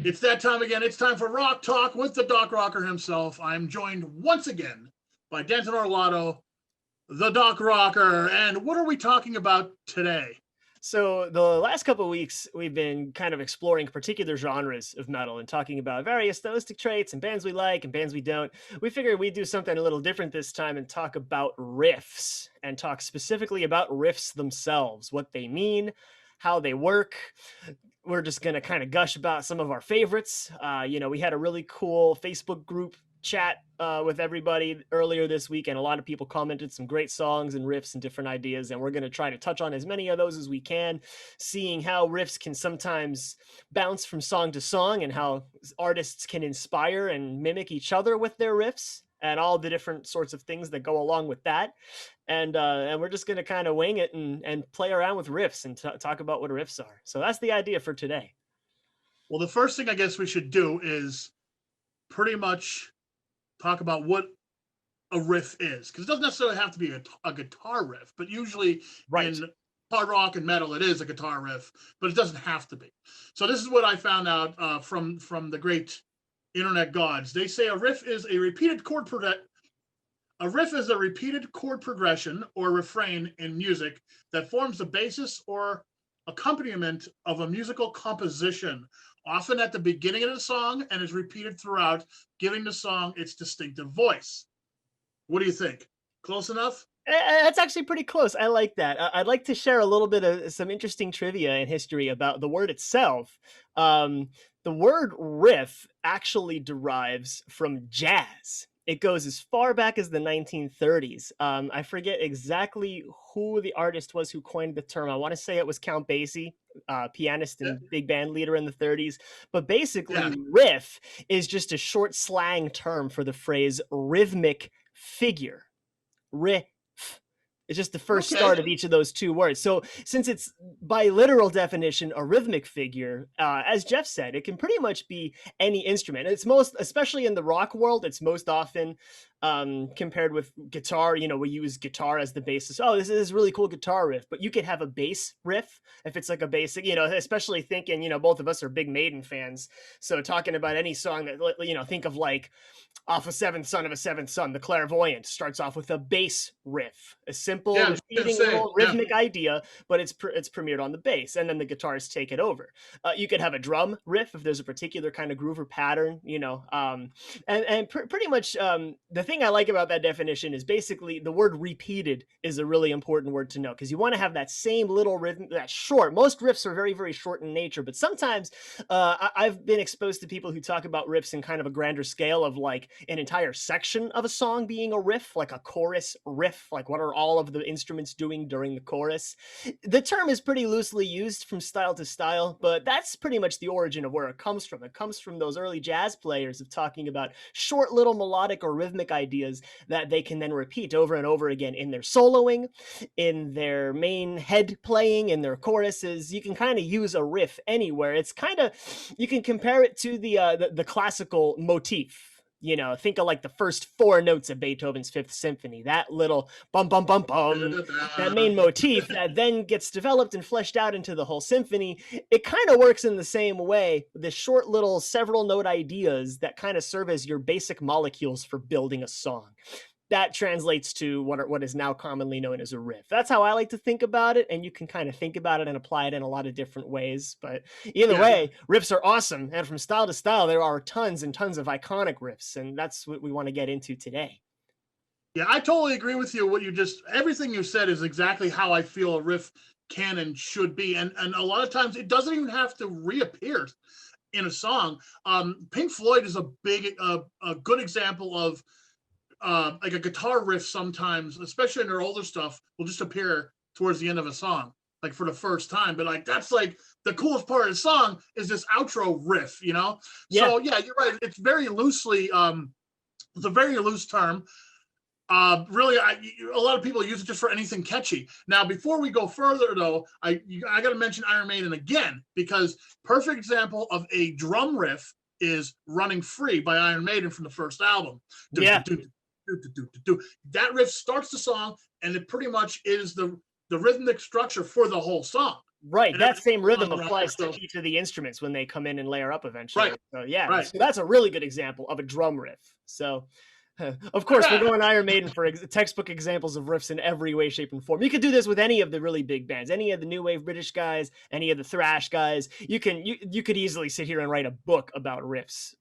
It's that time again. It's time for Rock Talk with the DocRocker himself. I'm joined once again by Denton Orlado, the DocRocker. And what are we talking about today? So the last couple of weeks, we've been kind of exploring particular genres of metal and talking about various stylistic traits and bands we like and bands we don't. We figured we'd do something a little different this time and talk about riffs and talk specifically about riffs themselves, what they mean, how they work. We're just going to kind of gush about some of our favorites. We had a really cool Facebook group chat with everybody earlier this week, and a lot of people commented some great songs and riffs and different ideas, and we're going to try to touch on as many of those as we can, seeing how riffs can sometimes bounce from song to song and how artists can inspire and mimic each other with their riffs and all the different sorts of things that go along with that. And we're just going to kind of wing it and play around with riffs and talk about what riffs are. So that's the idea for today. Well, the first thing I guess we should do is pretty much talk about what a riff is, because it doesn't necessarily have to be a guitar riff, but usually in hard rock and metal it is a guitar riff, but it doesn't have to be. So this is what I found out from the great internet gods. They say a riff is a repeated chord progression or refrain in music that forms the basis or accompaniment of a musical composition, often at the beginning of the song, and is repeated throughout, giving the song its distinctive voice. What do you think? Close enough? That's actually pretty close. I like that. I'd like to share a little bit of some interesting trivia and history about the word itself. The word riff actually derives from jazz. It goes as far back as the 1930s. I forget exactly who the artist was who coined the term. I want to say it was Count Basie, pianist and big band leader in the 30s. But basically, riff is just a short slang term for the phrase rhythmic figure. Riff. It's just the first start of each of those two words. So since it's by literal definition a rhythmic figure, as Jeff said, it can pretty much be any instrument. It's most, especially in the rock world, it's most often compared with guitar. We use guitar as the basis. Oh, this is a really cool guitar riff, but you could have a bass riff if it's like a basic, especially thinking, both of us are big Maiden fans. So talking about any song that, think of like off of Seventh Son of a Seventh Son, The Clairvoyant starts off with a bass riff, a simple repeating little rhythmic idea, but it's premiered on the bass, and then the guitars take it over. You could have a drum riff if there's a particular kind of groove or pattern, and pretty much the thing I like about that definition is basically the word repeated is a really important word to know, because you want to have that same little rhythm, that short. Most riffs are very, very short in nature, but sometimes I've been exposed to people who talk about riffs in kind of a grander scale of like an entire section of a song being a riff, like a chorus riff, like what are all of the instruments doing during the chorus. The term is pretty loosely used from style to style, but that's pretty much the origin of where it comes from. It comes from those early jazz players of talking about short little melodic or rhythmic ideas that they can then repeat over and over again in their soloing, in their main head playing, in their choruses. You can kind of use a riff anywhere. It's kind of, you can compare it to the classical motif. Think of like the first four notes of Beethoven's Fifth Symphony, that little bum, bum, bum, bum, that main motif that then gets developed and fleshed out into the whole symphony. It kind of works in the same way, the short little several note ideas that kind of serve as your basic molecules for building a song. That translates to what is now commonly known as a riff. That's how I like to think about it, and you can kind of think about it and apply it in a lot of different ways. But either way, riffs are awesome, and from style to style, there are tons and tons of iconic riffs, and that's what we want to get into today. Yeah, I totally agree with you. Everything you said is exactly how I feel a riff can and should be, and a lot of times it doesn't even have to reappear in a song. Pink Floyd is a good example of like a guitar riff sometimes, especially in their older stuff, will just appear towards the end of a song, like for the first time. But like that's like the coolest part of the song is this outro riff, Yeah. So yeah, you're right. It's very loosely, it's a very loose term. Really, a lot of people use it just for anything catchy. Now, before we go further, though, I got to mention Iron Maiden again, because perfect example of a drum riff is "Running Free" by Iron Maiden from the first album. Yeah. That riff starts the song, and it pretty much is the rhythmic structure for the whole song. Right, and that everything same rhythm around there. applies to So each of the instruments when they come in and layer up eventually. right, So yeah, right. so that's a really good example of a drum riff. So of course, we're going Iron Maiden for textbook examples of riffs in every way, shape, and form. You could do this with any of the really big bands, any of the new wave British guys, any of the thrash guys. You could easily sit here and write a book about riffs.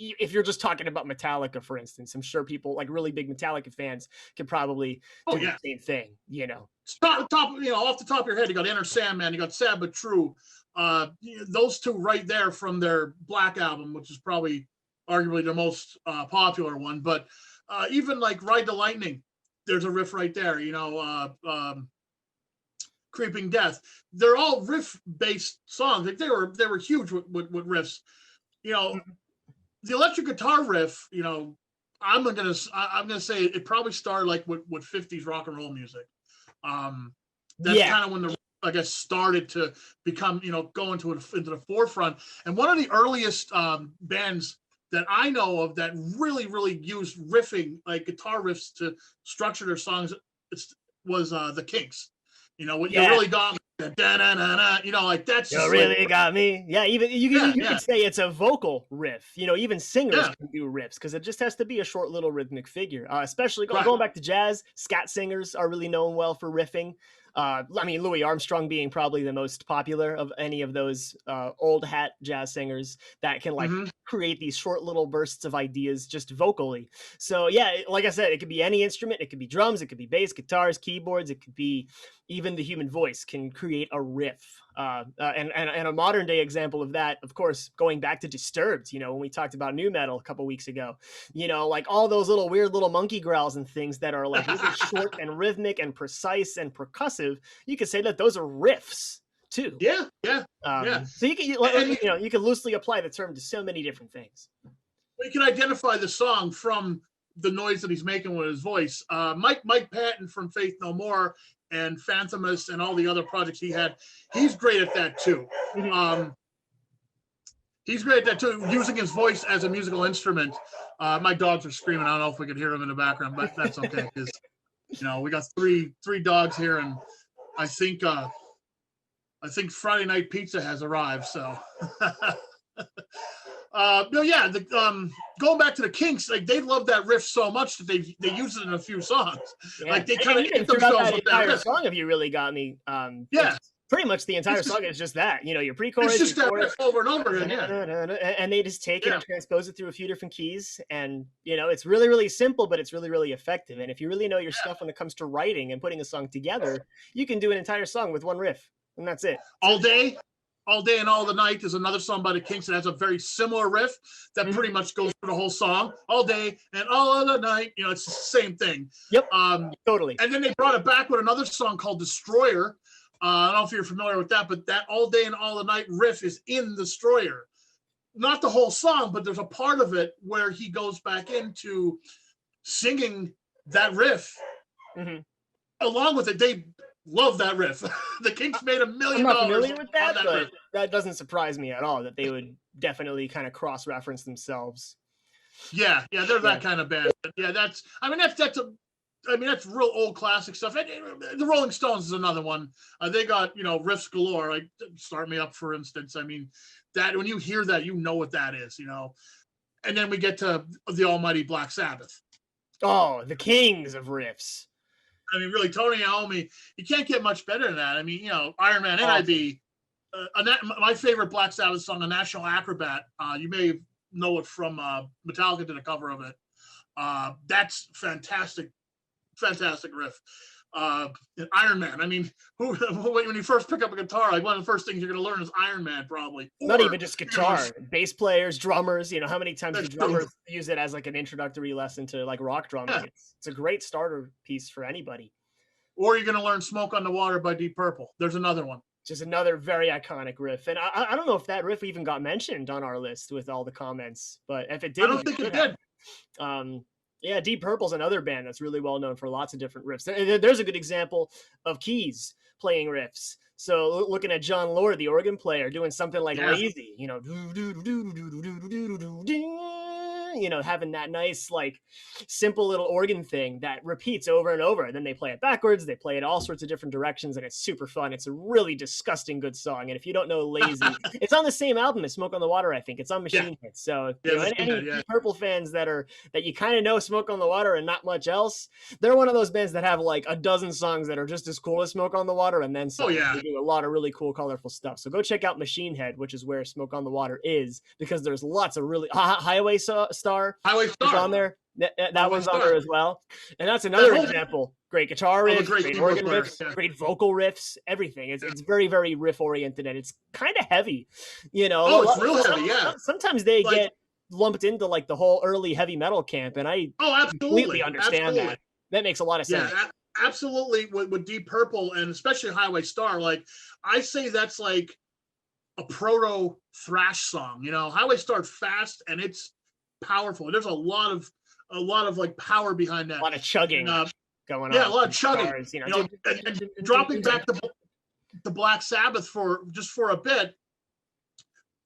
If you're just talking about Metallica, for instance, I'm sure people like really big Metallica fans could probably Oh do the yeah. same thing. You know, Off the top of your head, you got Enter Sandman, you got Sad But True. Those two right there from their Black album, which is probably arguably the most popular one. But even like Ride the Lightning, there's a riff right there. Creeping Death. They're all riff based songs. Like they were huge with riffs. You know, the electric guitar riff. I'm gonna say it probably started like with 50s rock and roll music. That's yeah, kind of when the I guess started to become go into the forefront. And one of the earliest bands that I know of that really used riffing, like guitar riffs, to structure their songs was the Kinks. What you yeah. really got, like that's You just like really got me. Yeah, even yeah, you yeah, could say it's a vocal riff. Even singers yeah, can do riffs because it just has to be a short little rhythmic figure. Especially right. going back to jazz, scat singers are really known well for riffing. I mean, Louis Armstrong being probably the most popular of any of those old hat jazz singers that can like Mm-hmm. create these short little bursts of ideas just vocally. So yeah, like I said, it could be any instrument. It could be drums. It could be bass, guitars, keyboards. It could be even the human voice can create a riff. And a modern day example of that, of course, going back to Disturbed, when we talked about new metal a couple weeks ago, like all those little weird little monkey growls and things that are like really short and rhythmic and precise and percussive, you could say that those are riffs too. Yeah, yeah, yeah. So you can, And you can loosely apply the term to so many different things. you can identify the song from the noise that he's making with his voice. Mike Patton from Faith No More and Phantomus and all the other projects he had, he's great at that too. He's great at that too, using his voice as a musical instrument. My dogs are screaming. I don't know if we could hear them in the background, but that's okay because we got three dogs here, and I think Friday night pizza has arrived. So. Yeah, going back to the Kinks, like they love that riff so much that they use it in a few songs. Yeah. Like they kind of hit throughout themselves that with that entire riff. song. If you really got me, Yeah, pretty much the entire song is just that. Your pre-chorus, it's just your that chorus, riff over and over again. Yeah, and they just take it and transpose it through a few different keys, and it's really simple, but it's really effective. And if you really know your stuff when it comes to writing and putting a song together, you can do an entire song with one riff, and that's it. All Day and All the Night is another song by the Kinks that has a very similar riff that pretty much goes through the whole song. All day and all of the night, it's the same thing. Yep, totally. And then they brought it back with another song called Destroyer. I don't know if you're familiar with that, but that All Day and All the Night riff is in Destroyer. Not the whole song, but there's a part of it where he goes back into singing that riff. Along with it, they love that riff. The Kinks made $1 million. I'm not familiar with that, but riff. that doesn't surprise me at all that they would definitely kind of cross-reference themselves. Yeah, they're that kind of band. But yeah, that's real old classic stuff. And the Rolling Stones is another one. They got riffs galore. Like Start Me Up, for instance. I mean, that when you hear that, you know what that is. And then we get to the almighty Black Sabbath. Oh, the kings of riffs. I mean, really, Tony Iommi, you can't get much better than that. I mean, Iron Man, NIB. My favorite Black Sabbath song, "A National Acrobat." You may know it from Metallica did a cover of it. That's fantastic riff. Iron Man. I mean, when you first pick up a guitar, like one of the first things you're going to learn is Iron Man, probably. Not even just guitar, bass players, drummers. How many times do drummers use it as like an introductory lesson to like rock drumming? Yeah. It's a great starter piece for anybody. Or you're going to learn "Smoke on the Water" by Deep Purple. There's another one. Just another very iconic riff. And I don't know if that riff even got mentioned on our list with all the comments, but if it did, I don't think it did. Yeah, Deep Purple's another band that's really well known for lots of different riffs. There's a good example of keys playing riffs. So looking at John Lord, the organ player, doing something like Lazy, you know, having that nice, like, simple little organ thing that repeats over and over. And then they play it backwards, they play it all sorts of different directions, and it's super fun. It's a really disgusting good song. And if you don't know Lazy, it's on the same album as Smoke on the Water, I think. It's on Machine Head. So, you know, any Deep Purple fans that you kind of know Smoke on the Water and not much else, they're one of those bands that have like a dozen songs that are just as cool as Smoke on the Water, and then some. They do a lot of really cool, colorful stuff. So go check out Machine Head, which is where Smoke on the Water is, because there's lots of really Highway Star is on there. That one's on there as well. And that's another example. Great guitar riffs, great organ riffs, great vocal riffs, everything. It's very, very riff oriented, and it's kind of heavy, you know. Oh, it's real heavy, yeah. Sometimes they get lumped into like the whole early heavy metal camp, and I completely understand that. That makes a lot of sense. Yeah, absolutely. With Deep Purple, and especially Highway Star, like I say that's like a proto thrash song. You know, Highway Star fast and it's powerful. There's a lot of like power behind that. A lot of chugging going on. Yeah, a lot of chugging. Stars, you know, and dropping back to Black Sabbath for a bit.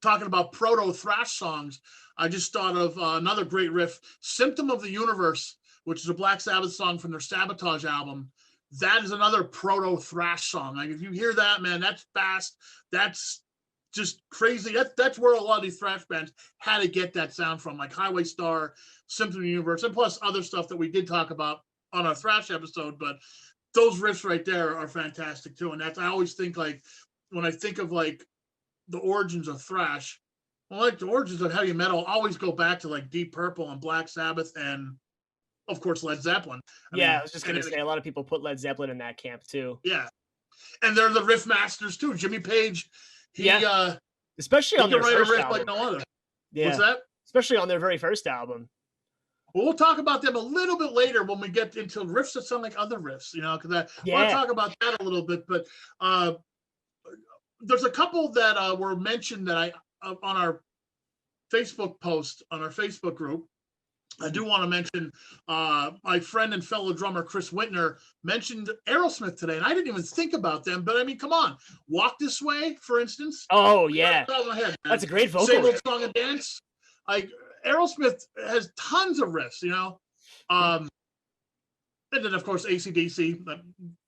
Talking about proto thrash songs, I just thought of another great riff, "Symptom of the Universe," which is a Black Sabbath song from their Sabotage album. That is another proto thrash song. Like if you hear that, man, that's fast. That's just crazy. That's where a lot of these thrash bands had to get that sound from, like Highway Star, Symptom of the Universe, and plus other stuff that we did talk about on our thrash episode. But those riffs right there are fantastic too. And I always think, like, when I think of like the origins of thrash, well, like the origins of heavy metal, always go back to like Deep Purple and Black Sabbath and of course Led Zeppelin. I was just gonna say a lot of people put Led Zeppelin in that camp too. Yeah, and they're the riff masters too. Jimmy Page, especially on their first album. Like no other. Yeah. What's that? Especially on their very first album. Well, we'll talk about them a little bit later when we get into riffs that sound like other riffs, you know, because I want to talk about that a little bit. But there's a couple that were mentioned that I on our Facebook post on our Facebook group. I do want to mention my friend and fellow drummer Chris Whitner mentioned Aerosmith today, and I didn't even think about them. But I mean, come on, "Walk This Way," for instance. Oh yeah, that's a great vocal. Same Old Song and Dance. Like Aerosmith has tons of riffs, you know. And then of course AC/DC.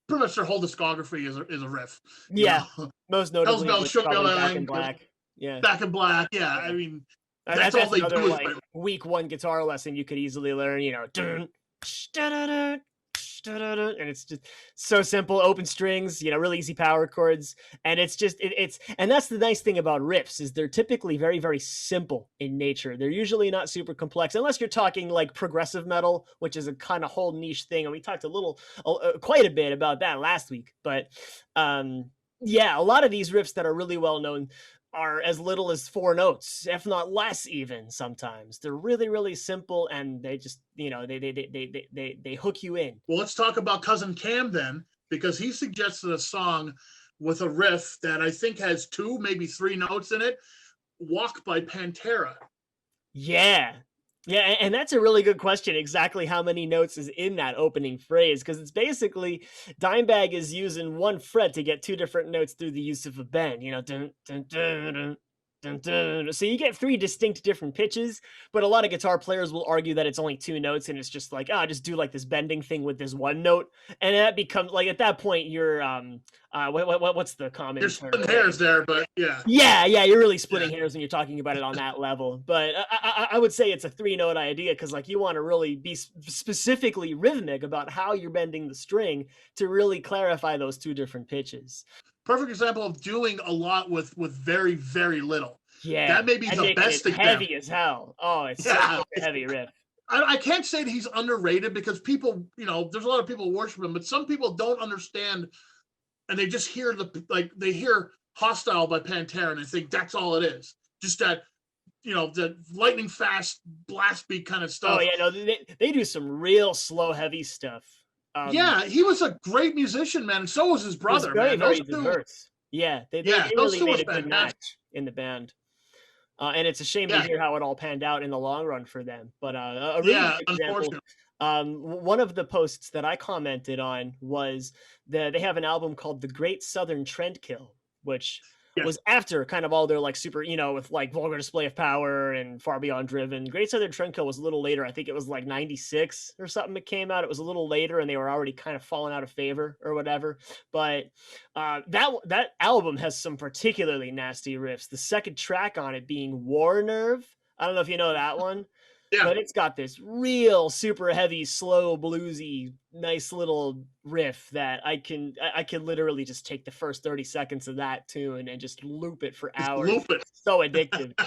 Pretty much their whole discography is a riff. Yeah, most notably Back in Black. Yeah, Back in Black. Yeah, I mean. That's all they do. Like week one guitar lesson you could easily learn, you know, and it's just so simple, open strings, you know, really easy power chords, and it's just and that's the nice thing about riffs is they're typically very, very simple in nature. They're usually not super complex unless you're talking like progressive metal, which is a kind of whole niche thing, and we talked quite a bit about that last week. But yeah, a lot of these riffs that are really well known are as little as 4 notes, if not less even sometimes. They're really, really simple, and they just, you know, they hook you in. Well, let's talk about Cousin Cam then, because he suggested a song with a riff that I think has 2, maybe 3 notes in it, "Walk" by Pantera. Yeah, and that's a really good question. Exactly how many notes is in that opening phrase? Because it's basically Dimebag is using 1 fret to get 2 different notes through the use of a bend. You know, dun, dun, dun, dun, dun, dun. So you get 3 distinct different pitches. But a lot of guitar players will argue that it's only 2 notes, and it's just like, just do like this bending thing with this 1 note, and that becomes like at that point you're what's the common? You're splitting hairs there, but yeah. Yeah, you're really splitting hairs when you're talking about it on that level. But I would say it's a 3-note idea, because like you want to really be specifically rhythmic about how you're bending the string to really clarify those 2 different pitches. Perfect example of doing a lot with very, very little. Yeah, that may be the best example. Heavy as hell. Oh, it's such a heavy riff. I can't say that he's underrated, because people, you know, there's a lot of people who worship him, but some people don't understand. And they just hear they hear "Hostile" by Pantera, and they think that's all it is. Just that, you know, the lightning fast blast beat kind of stuff. Oh yeah, no, they do some real slow, heavy stuff. Yeah, he was a great musician, man, and so was his brother. Very, very diverse. Yeah, they really made a good match in the band. And it's a shame to hear how it all panned out in the long run for them. But a really good example. One of the posts that I commented on was that they have an album called "The Great Southern Trendkill," which Yeah. was after kind of all their like super, with like Vulgar Display of Power and Far Beyond Driven. Great Southern Trendkill was a little later. I think it was like 96 or something it came out. It was a little later and they were already kind of falling out of favor or whatever. But that album has some particularly nasty riffs. The second track on it being War Nerve. I don't know if you know that one. Yeah. But it's got this real super heavy, slow, bluesy, nice little riff that I can literally just take the first 30 seconds of that tune and just loop it for Just hours. loop it. It's so addictive.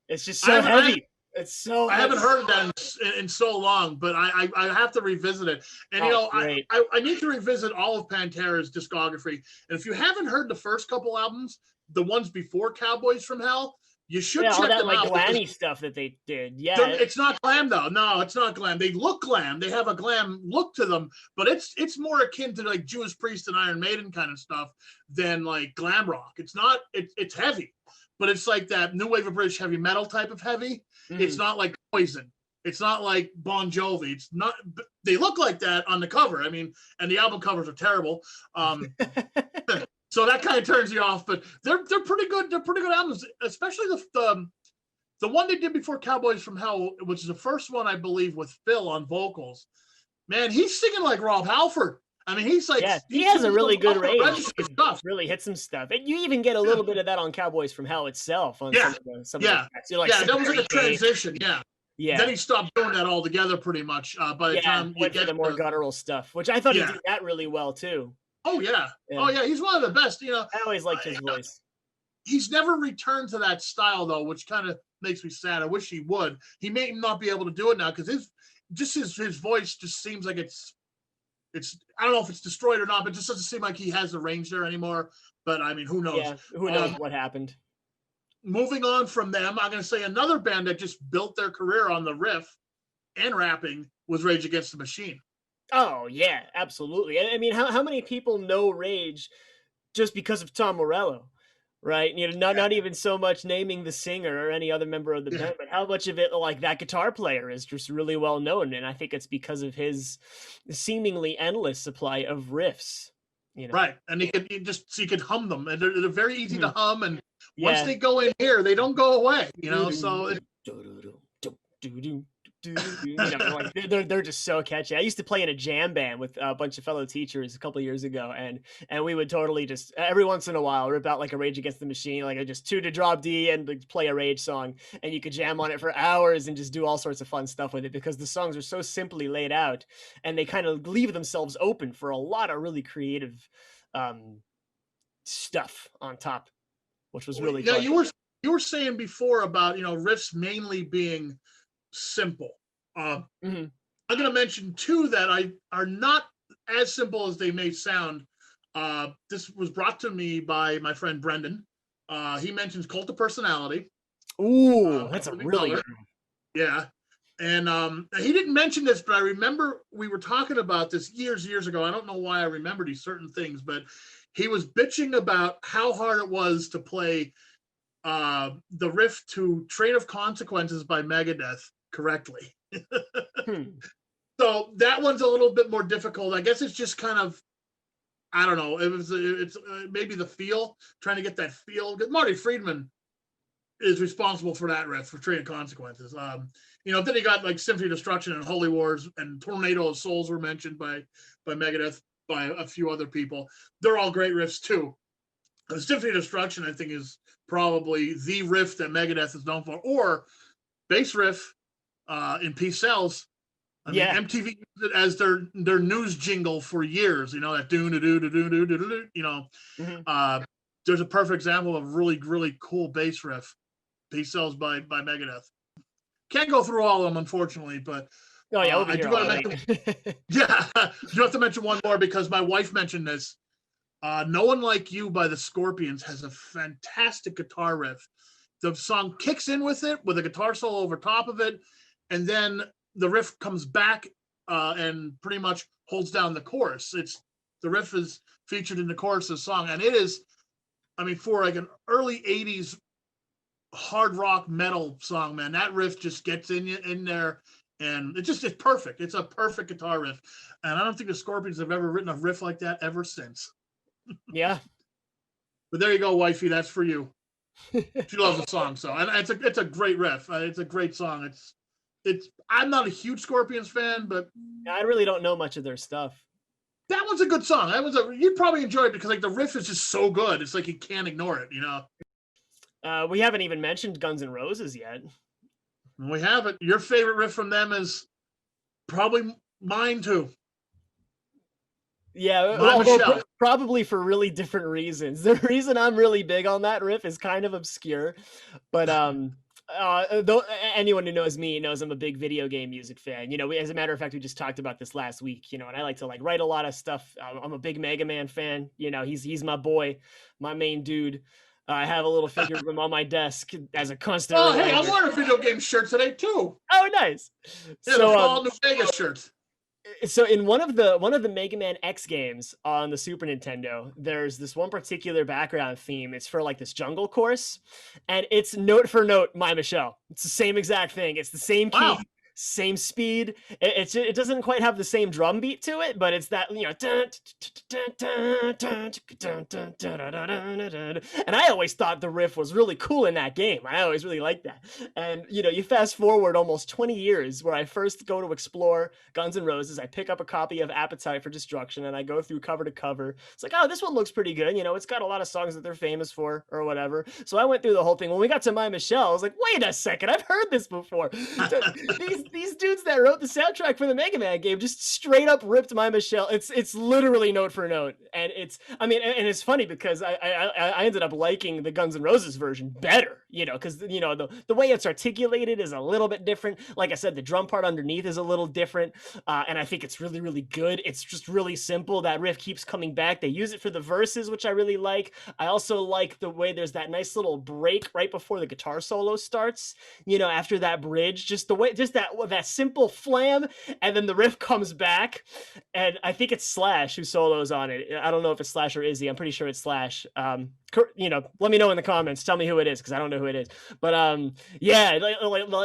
It's just I so haven't, I, heavy. It's so I haven't it's, heard that in so long, but I have to revisit it. And oh, it's great. I need to revisit all of Pantera's discography. And if you haven't heard the first couple albums, the ones before Cowboys from Hell, you should Yeah, all check that them like out. glammy stuff that they did. Yeah. It's not glam though. No, it's not glam. They look glam. They have a glam look to them, but it's more akin to like Judas Priest and Iron Maiden kind of stuff than like glam rock. It's not. It's heavy, but it's like that new wave of British heavy metal type of heavy. It's not like Poison. It's not like Bon Jovi. It's not. They look like that on the cover. I mean, and the album covers are terrible. So that kind of turns you off, but they're pretty good. They're pretty good albums, especially the one they did before Cowboys from Hell, which is the first one I believe with Phil on vocals. Man, he's singing like Rob Halford. I mean, he's like he has a really good range. Stuff. Really hit some stuff, and you even get a little bit of that on Cowboys from Hell itself. On some of the tracks. Like, that was like a transition. Yeah. Then he stopped doing that altogether, pretty much. By the time went to the more guttural stuff, which I thought he did that really well too. Oh yeah. Oh yeah, he's one of the best. I always liked his voice. He's never returned to that style though, which kind of makes me sad. I wish he would. He may not be able to do it now because his voice just seems like it's. I don't know if it's destroyed or not, but it just doesn't seem like he has the range there anymore. But I mean, who knows? Yeah, who knows what happened? Moving on from them, I'm going to say another band that just built their career on the riff and rapping was Rage Against the Machine. Oh yeah, absolutely. I mean, how many people know Rage just because of Tom Morello, right? Not even so much naming the singer or any other member of the band, but how much of it, like that guitar player, is just really well known, and I think it's because of his seemingly endless supply of riffs. Right, and you could hum them, and they're very easy to hum, and once they go in here, they don't go away. So. They're just so catchy. I used to play in a jam band with a bunch of fellow teachers a couple years ago, and we would totally just every once in a while rip out like a Rage Against the Machine, like just 2 to drop D and play a Rage song, and you could jam on it for hours and just do all sorts of fun stuff with it because the songs are so simply laid out and they kind of leave themselves open for a lot of really creative stuff on top, which was really fun. You were saying before about riffs mainly being simple. I'm going to mention 2 that are not as simple as they may sound. This was brought to me by my friend Brendan. He mentions Cult of Personality. Ooh, that's a really good one. Yeah. And he didn't mention this, but I remember we were talking about this years ago. I don't know why I remember these certain things, but he was bitching about how hard it was to play the riff to Train of Consequences by Megadeth correctly. So that one's a little bit more difficult. I guess it's just kind of, I don't know. It's maybe the feel, trying to get that feel. Marty Friedman is responsible for that riff for Train of Consequences. Then you got like Symphony of Destruction and Holy Wars and Tornado of Souls were mentioned by Megadeth, by a few other people. They're all great riffs too. The Symphony of Destruction, I think, is probably the riff that Megadeth is known for, or bass riff in Peace Sells. I mean, MTV used it as their news jingle for years. That there's a perfect example of a really, really cool bass riff. Peace Sells by Megadeth. Can't go through all of them, unfortunately, but I do want to mention. Yeah, you have to mention one more because my wife mentioned this. No One Like You by the Scorpions has a fantastic guitar riff. The song kicks in with it with a guitar solo over top of it, and then the riff comes back and pretty much holds down the chorus. The riff is featured in the chorus of the song, and it is, I mean, for like an early 80s hard rock metal song, man, that riff just gets in there, and it's perfect. It's a perfect guitar riff, and I don't think the Scorpions have ever written a riff like that ever since. Yeah. But there you go, wifey. That's for you. She loves the song, so and it's a great riff. It's a great song. It's. I'm not a huge Scorpions fan, but I really don't know much of their stuff. that one's a good song. That was a you'd probably enjoy it because like the riff is just so good. It's like you can't ignore it. You know. We haven't even mentioned Guns N' Roses yet. We have it. Your favorite riff from them is probably mine too. Yeah, My Michelle. probably for really different reasons. The reason I'm really big on that riff is kind of obscure, but though anyone who knows me knows I'm a big video game music fan. You know, as a matter of fact, we just talked about this last week. You know, and I like to like write a lot of stuff. I'm a big Mega Man fan. You know, he's my boy, my main dude. I have a little figure of him on my desk as a constant. Oh, hey, reminder. I'm wearing a video game shirt today too. Oh, nice. Yeah, So, the Fall New Vegas shirts. so in one of the Mega Man X games on the Super Nintendo, there's this one particular background theme. It's for like this jungle course, and it's note for note My Michelle. It's the same exact thing. It's the same key, Wow. same speed. It doesn't quite have the same drum beat to it, but it's that, you know, and I always thought the riff was really cool in that game. I always really liked that. And you know, you fast forward almost 20 years where I first go to explore Guns N' Roses. I pick up a copy of Appetite for Destruction and I go through cover to cover. It's like, oh, this one looks pretty good. You know, it's got a lot of songs that they're famous for or whatever. So I went through the whole thing. When we got to My Michelle, I was like, wait a second, I've heard this before. These dudes that wrote the soundtrack for the Mega Man game just straight up ripped My Michelle. It's literally note for note, and it's funny because I ended up liking the Guns N' Roses version better, you know, because you know the way it's articulated is a little bit different. Like I said, the drum part underneath is a little different, and I think it's really really good. It's just really simple. That riff keeps coming back. They use it for the verses, which I really like. I also like the way there's that nice little break right before the guitar solo starts. You know, after that bridge, just the way, just that simple flam, and then the riff comes back, and I think it's Slash who solos on it. I don't know if it's Slash or Izzy. I'm pretty sure it's Slash. You know, let me know in the comments. Tell me who it is because I don't know who it is. But yeah, like,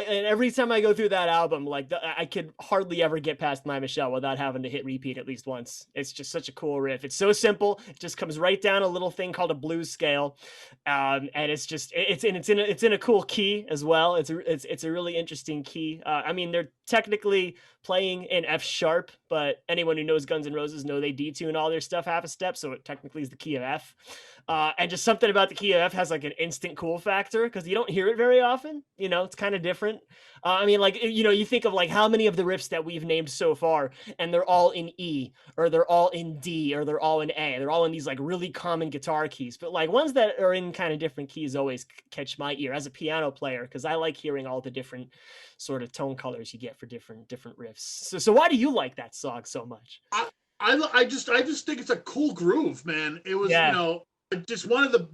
and every time I go through that album, like I could hardly ever get past My Michelle without having to hit repeat at least once. It's just such a cool riff. It's so simple. It just comes right down a little thing called a blues scale, and it's just it's in a cool key as well. It's a really interesting key. I mean, they're technically playing in F sharp, but anyone who knows Guns N' Roses know they detune all their stuff half a step, so it technically is the key of F. And just something about the key of F has like an instant cool factor because you don't hear it very often. You know, it's kind of different. I mean, like, you know, you think of like how many of the riffs that we've named so far, and they're all in E, or they're all in D, or they're all in A. They're all in these like really common guitar keys, but like ones that are in kind of different keys always catch my ear as a piano player because I like hearing all the different sort of tone colors you get for different riffs. So why do you like that song so much? I just think it's a cool groove, man. It was, you know, just one of the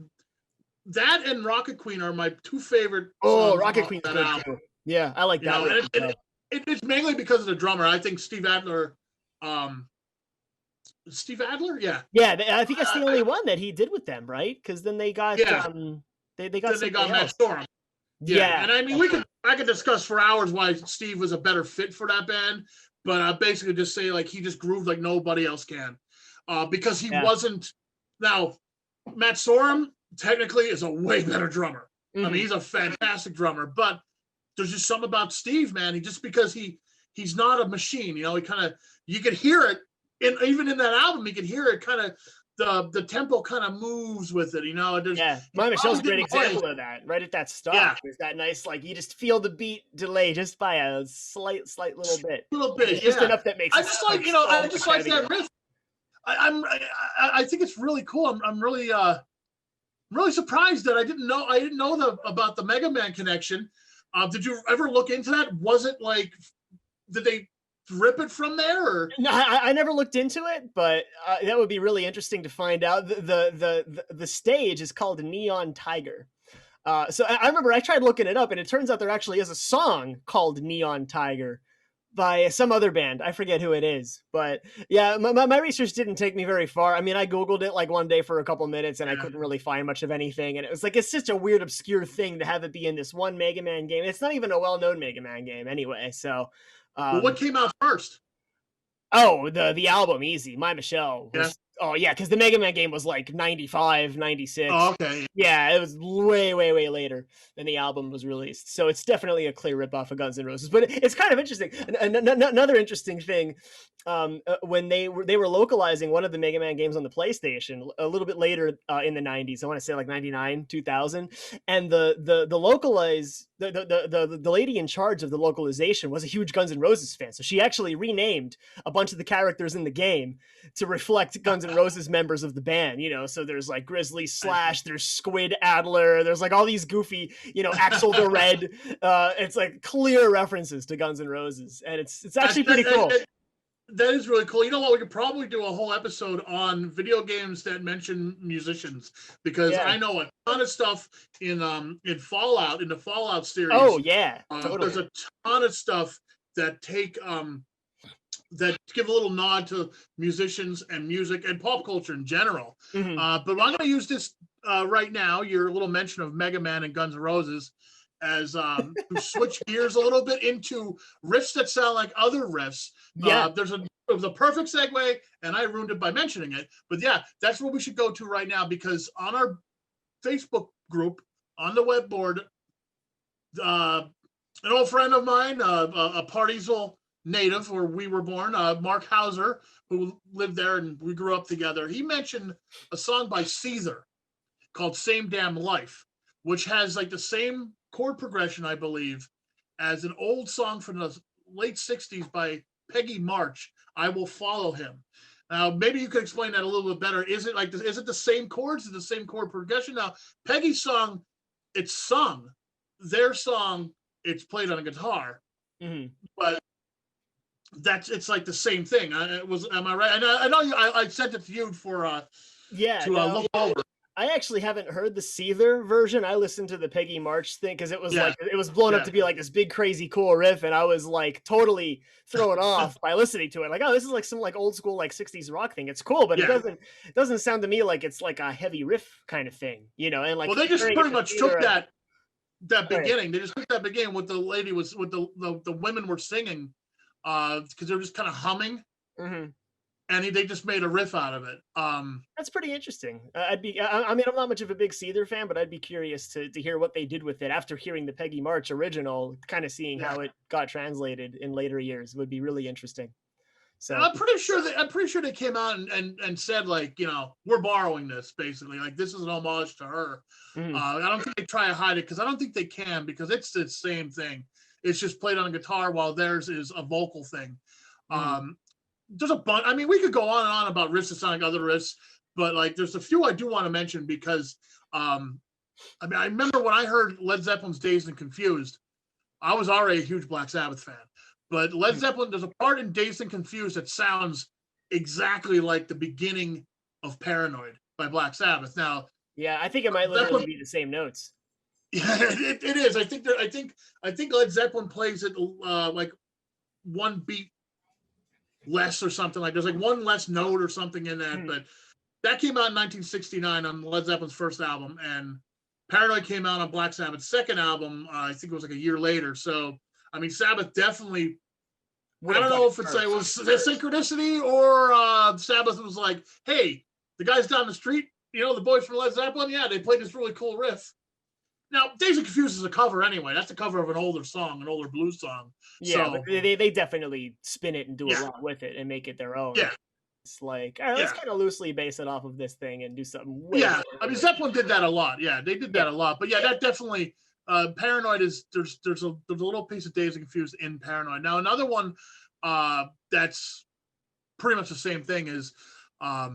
that and Rocket Queen are my two favorite. Oh, Rocket Queen's good too. Yeah, I like that. You know, it's mainly because of the drummer. I think Steve Adler, yeah, I think that's the only one that he did with them, right? Because then they got they got Matt Storm. Yeah, and I mean I could discuss for hours why Steve was a better fit for that band, but I basically just say like he just grooved like nobody else can, because he wasn't. Now, Matt Sorum technically is a way better drummer. I mean, he's a fantastic drummer, but there's just something about Steve, man. He just because he's not a machine, you know. You could hear it, even in that album, you could hear it kind of the tempo kind of moves with it, you know. My Michelle's a great example of that. Right at that start, there's that nice like you just feel the beat delay just by a slight little bit. Just enough that makes. I just like I just like that riff. I think it's really cool. I'm really surprised that I didn't know about the Mega Man connection. Did you ever look into that? Was it like, did they rip it from there? Or? No, I never looked into it, but that would be really interesting to find out. The stage is called Neon Tiger. So I remember I tried looking it up, and it turns out there actually is a song called Neon Tiger by some other band. I forget who it is, but yeah, my research didn't take me very far. I mean, I Googled it like one day for a couple minutes and I couldn't really find much of anything. And it was like, it's such a weird, obscure thing to have it be in this one Mega Man game. It's not even a well-known Mega Man game anyway. So, well, what came out first? Oh, the album, easy. My Michelle Oh yeah, because the Mega Man game was like 95, Oh, 96. okay. Yeah, it was way, way, way later than the album was released. So it's definitely a clear ripoff of Guns N' Roses. But it's kind of interesting. Another interesting thing, when they were localizing one of the Mega Man games on the PlayStation a little bit later in the 90s. I want to say like 99, 2000, and the localize the lady in charge of the localization was a huge Guns N' Roses fan. So she actually renamed a bunch of the characters in the game to reflect Guns N' Roses members of the band, so there's like Grizzly Slash, there's Squid Adler, there's like all these goofy, Axel the Red. It's like clear references to Guns N' Roses, and it's actually pretty cool. That is really cool. You know what? We could probably do a whole episode on video games that mention musicians, because I know a ton of stuff in Fallout, in the Fallout series. Oh yeah, totally. There's a ton of stuff that that give a little nod to musicians and music and pop culture in general. Mm-hmm. But I'm going to use this right now, your little mention of Mega Man and Guns N' Roses, as to switch gears a little bit into riffs that sound like other riffs. Yeah. It was a perfect segue, and I ruined it by mentioning it. But yeah, that's what we should go to right now, because on our Facebook group, on the web board, an old friend of mine, a Partysville native where we were born, Mark Hauser, who lived there and we grew up together, he mentioned a song by Seether called Same Damn Life, which has like the same chord progression, I believe, as an old song from the late 60s by Peggy March, I Will Follow Him. Now, maybe you could explain that a little bit better. Is it the same chords? Is it the same chord progression? Now, Peggy's song, it's sung. Their song, it's played on a guitar. Mm-hmm. But it's like the same thing. Am I right? I know I sent it to you for look over. I actually haven't heard the Seether version. I listened to the Peggy March thing because it was blown up to be like this big crazy cool riff, and I was like totally thrown off by listening to it. Like, oh, this is like some like old school like 60s rock thing. It's cool, but it doesn't sound to me like it's like a heavy riff kind of thing, and like, well, they just pretty much took that beginning. Right. They just took that beginning with the lady was with the women were singing, because they're just kind of humming. Mm-hmm. And they just made a riff out of it. That's pretty interesting. I mean, I'm not much of a big Seether fan, but I'd be curious to hear what they did with it after hearing the Peggy March original, kind of seeing how it got translated in later years would be really interesting. So I'm pretty sure they came out and said, like, we're borrowing this, basically, like this is an homage to her. Mm-hmm. I don't think they try to hide it, because I don't think they can, because it's the same thing. It's just played on a guitar while theirs is a vocal thing. Mm-hmm. There's a bunch. I mean, we could go on and on about riffs that sound like other riffs, but like, there's a few I do want to mention, because I remember when I heard Led Zeppelin's Dazed and Confused, I was already a huge Black Sabbath fan, but Led Zeppelin, there's a part in Dazed and Confused that sounds exactly like the beginning of Paranoid by Black Sabbath. Now, yeah, I think it might literally be the same notes. Yeah, it is. I think Led Zeppelin plays it like one beat less or something, like there's like one less note or something in that. But that came out in 1969 on Led Zeppelin's first album, and Paranoid came out on Black Sabbath's second album. I think it was like a year later. So I mean, Sabbath definitely. I don't know if it was the synchronicity, or Sabbath was like, hey, the guys down the street, the boys from Led Zeppelin, yeah, they played this really cool riff. Now, Dazed and Confused is a cover anyway. That's a cover of an older song, an older blues song. Yeah, so, but they definitely spin it and do a lot with it and make it their own. Yeah. It's like, all right, let's kind of loosely base it off of this thing and do something. I mean, Zeppelin did that a lot. Yeah, they did that a lot. But yeah, that definitely, Paranoid is, there's a little piece of Dazed and Confused in Paranoid. Now, another one that's pretty much the same thing is, I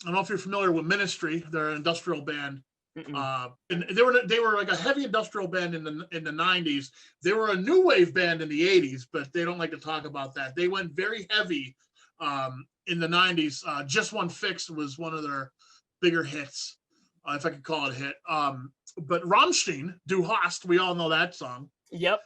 don't know if you're familiar with Ministry. They're an industrial band. And they were like a heavy industrial band in the 90s. They were a new wave band in the 80s, but they don't like to talk about that. They went very heavy in the 90s. Just One Fix was one of their bigger hits, if I could call it a hit. But Rammstein, Du Hast, we all know that song. Yep.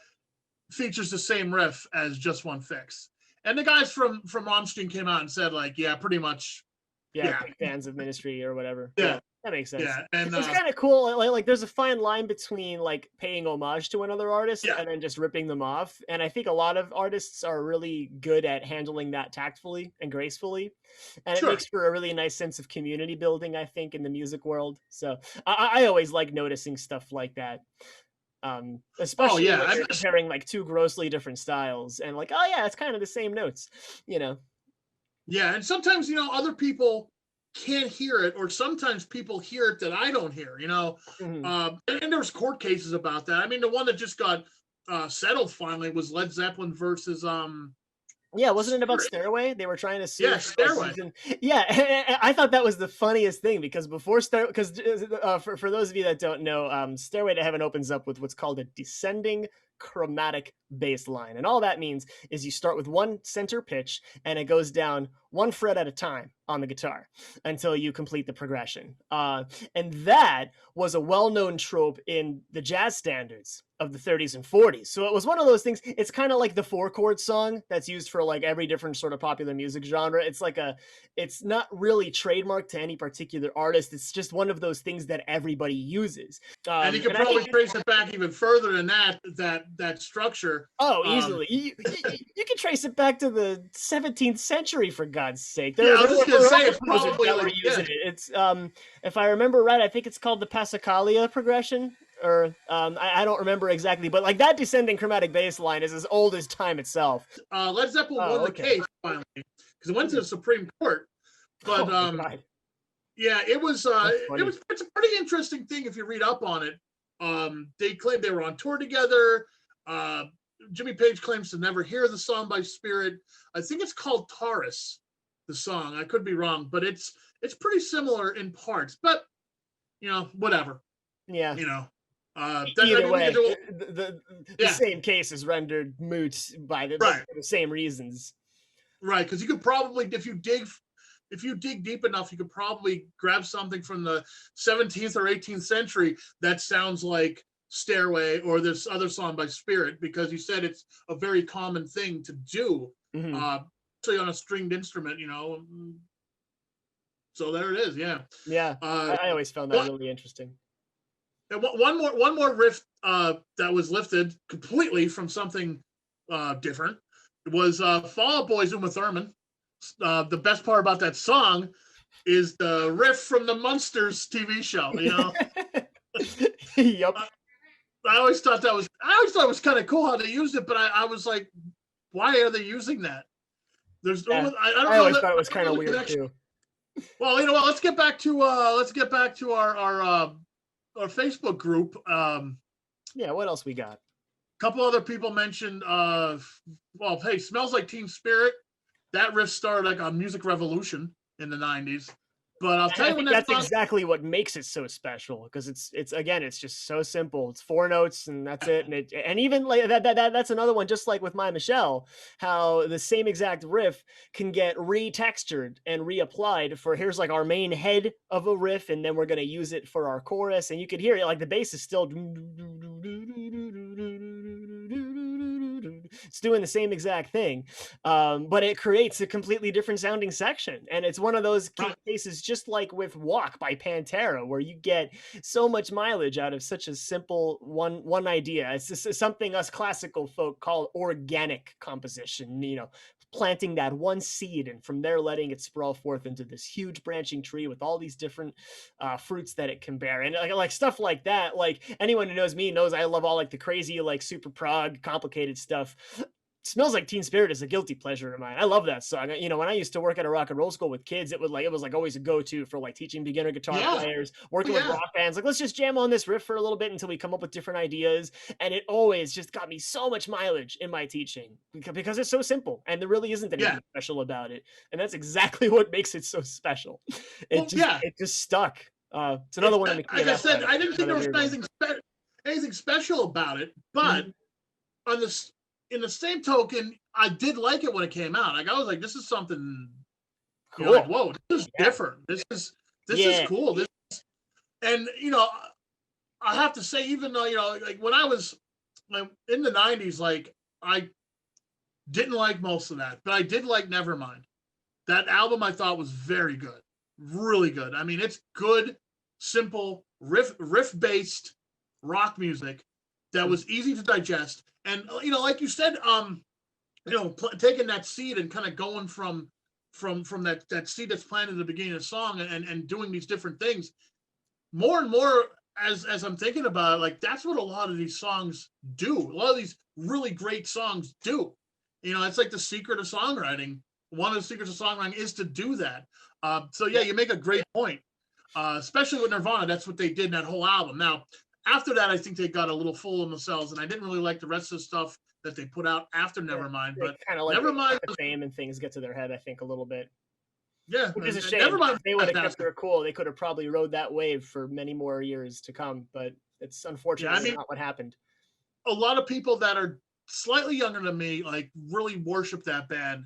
Features the same riff as Just One Fix. And the guys from Rammstein came out and said, like, yeah, pretty much Yeah, Yeah, big fans of Ministry or whatever. yeah, Yeah, that makes sense. yeah, and It's kind of cool. Like, there's a fine line between like paying homage to another artist yeah, and then just ripping them off. And I think a lot of artists are really good at handling that tactfully and gracefully. And it sure. makes for a really nice sense of community building, I think, in the music world. So I always like noticing stuff like that. Oh Especially yeah, when you're comparing like two grossly different styles and like, oh yeah, it's kind of the same notes, you know. yeah, and sometimes other people can't hear it, or sometimes people hear it that I don't hear. Mhm. And there was court cases about that. I mean, the one that just got settled finally was Led Zeppelin versus Yeah, wasn't it about Spirit. Stairway? They were trying to sue Yeah, for like Stairway. using. Yeah, I thought that was the funniest thing because before because for those of you that don't know, Stairway to Heaven opens up with what's called a descending chromatic bass line, and all that means is you start with one center pitch and it goes down one fret at a time on the guitar until you complete the progression. And that was a well-known trope in the jazz standards of the 30s and 40s. So it was one of those things. It's kind of like the four chord song that's used for like every different sort of popular music genre. It's not really trademarked to any particular artist. It's just one of those things that everybody uses. And you could And I think probably trace it back even further than that structure. oh, Um, easily. You can trace it back to the 17th century, for God's sake. yeah, I There was just were gonna say other it's composers probably that were like yeah, using it. It's if I remember right, I think it's called the Passacaglia progression, or I don't remember exactly, but like that descending chromatic bass line is as old as time itself. Led Zeppelin won Oh, the okay. case finally because it went to the Supreme Court. But Oh my God, yeah, that's funny. it's a pretty interesting thing if you read up on it. They claimed they were on tour together. Uh, Jimmy Page claims to never hear the song by Spirit. I think it's called Taurus, the song. I could be wrong, but it's pretty similar in parts. But whatever. Yeah. You know, I Either mean, we could way, do. the Yeah, same case is rendered moot by right, the same reasons. right. Because you could probably, if you dig deep enough, you could probably grab something from the 17th or 18th century that sounds like Stairway or this other song by Spirit, because you said it's a very common thing to do, Hmm. uh, especially on a stringed instrument, So there it is. Yeah. Yeah, Uh, I always found that one, really interesting. one more riff that was lifted completely from something different was Fall Out Boy's Uma Thurman. The best part about that song is the riff from the Munsters TV show. Yep. I, I always thought it was kind of cool how they used it, but I was like, why are they using that? Yeah. I don't I know always that thought it was I don't kind know of the weird connection. too. Well, you know what? Let's get back to our Facebook group. Yeah, what else we got? Couple other people mentioned well, hey, Smells Like Teen Spirit. That riff started like a music revolution in the 90s. But I'll tell I you when think that that's song. exactly what makes it so special because it's again it's just so simple. It's four notes and that's it. And even like that's another one. Just like with My Michelle, how the same exact riff can get retextured and reapplied for here's like our main head of a riff, and then we're gonna use it for our chorus, and you could hear it like the bass is still it's doing the same exact thing, but it creates a completely different sounding section. And it's one of those cases, just like with Walk by Pantera, where you get so much mileage out of such a simple one idea. It's just something us classical folk call organic composition, planting that one seed and from there letting it sprawl forth into this huge branching tree with all these different fruits that it can bear. And like stuff like that, like anyone who knows me knows I love all like the crazy, like super prog complicated stuff. Smells Like Teen Spirit is a guilty pleasure of mine. I love that song. When I used to work at a rock and roll school with kids, it was like always a go-to for like teaching beginner guitar Yeah, players, working with yeah, rock bands. Like, let's just jam on this riff for a little bit until we come up with different ideas. And it always just got me so much mileage in my teaching because it's so simple and there really isn't anything yeah. special about it. And that's exactly what makes it so special. Well, yeah. It just stuck. It's another one in the Like I KNF said, lineup. I didn't think there was Another anything special about it, but Mhm. on this in the same token, I did like it when it came out. Like I was like, this is something, like, Cool. whoa, this is Yeah. different. This is Yeah. cool. And I have to say, even though like when I was like, in the 90s, like I didn't like most of that, but I did like Nevermind. That album I thought was very good. really good. I mean, it's good, simple riff based rock music that was easy to digest, and like you said, taking that seed and kind of going from that seed that's planted at the beginning of the song, and doing these different things more and more as I'm thinking about it, like that's what a lot of these songs do. A lot of these really great songs do. It's like the secret of songwriting. One of the secrets of songwriting is to do that. So yeah, you make a great point. Especially with Nirvana, that's what they did in that whole album. Now, after that, I think they got a little full of themselves, and I didn't really like the rest of the stuff that they put out after Yeah, Nevermind. they But kind of like Nevermind, the fame and things get to their head, I think, a little bit. yeah, Which is a and shame. Nevermind If they would have kept fantastic. their cool, they could have probably rode that wave for many more years to come. But it's Yeah, I unfortunately mean, not what happened. a lot of people that are slightly younger than me like really worship that band.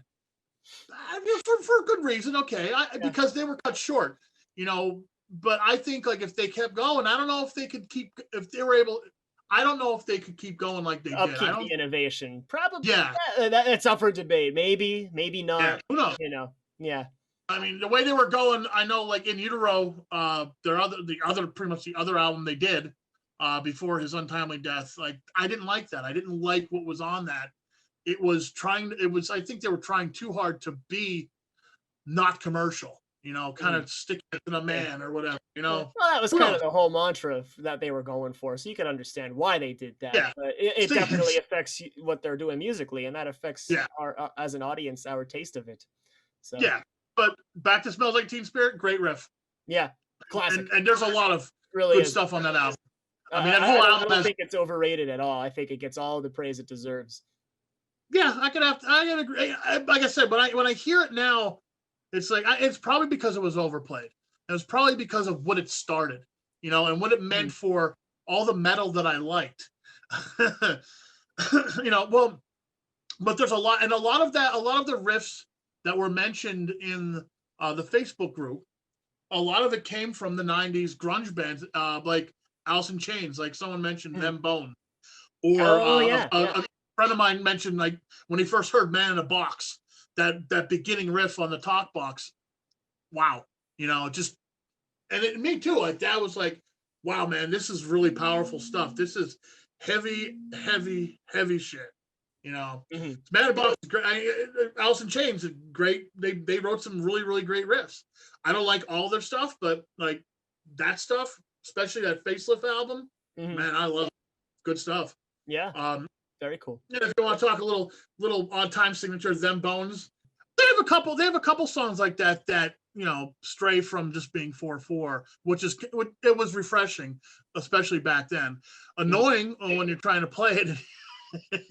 I mean, for a good reason, okay, Yeah, because they were cut short, you know. But I think like if they kept going, I don't know if they could keep if they were able. I don't know if they could keep going like they did. I upkeep don't. the innovation. Probably, Yeah, yeah, that's up for debate. Maybe, maybe yeah. not. Who knows? Yeah, I mean, the way they were going, I know, like In Utero, pretty much the other album they did, before his untimely death. Like, I didn't like that. I didn't like what was on that. I think they were trying too hard to be not commercial, kind mhm, of stick it to the yeah. man or whatever, Yeah. Well, that was who kind knows? of the whole mantra that they were going for, so you can understand why they did that. Yeah. But it See, definitely affects what they're doing musically, and that affects yeah, our as an audience our taste of it. So yeah. But back to Smells Like Teen Spirit, great riff. yeah, classic. And there's a lot of Really good is. stuff on that album. I mean, that whole I album don't has. think it's overrated at all. I think it gets all the praise it deserves. Yeah, I can agree. Like I said, when I hear it now, it's like it's probably because it was overplayed. It was probably because of what it started, and what it meant Mhm. for all the metal that I liked. Well, but there's a lot, and a lot of the riffs that were mentioned in the Facebook group, a lot of it came from the '90s grunge bands, like Alice in Chains, like someone mentioned Mhm. them Bone, or Oh yeah, yeah. a friend of mine mentioned like when he first heard "Man in a Box," that beginning riff on the talk box. Wow, just me too. Like that was like, wow, man, this is really powerful stuff. This is heavy, heavy, heavy shit. Mhm. Man in a Box is great. Alice in Chains is great. They wrote some really really great riffs. I don't like all their stuff, but like that stuff, especially that Facelift album, Mhm. man, I love it. Good stuff. Yeah, Um, very cool. yeah, if you want to talk a little odd time signature, them Bones. They have a couple songs like that stray from just being 4/4, it was refreshing, especially back then. Mhm. Annoying when you're trying to play it.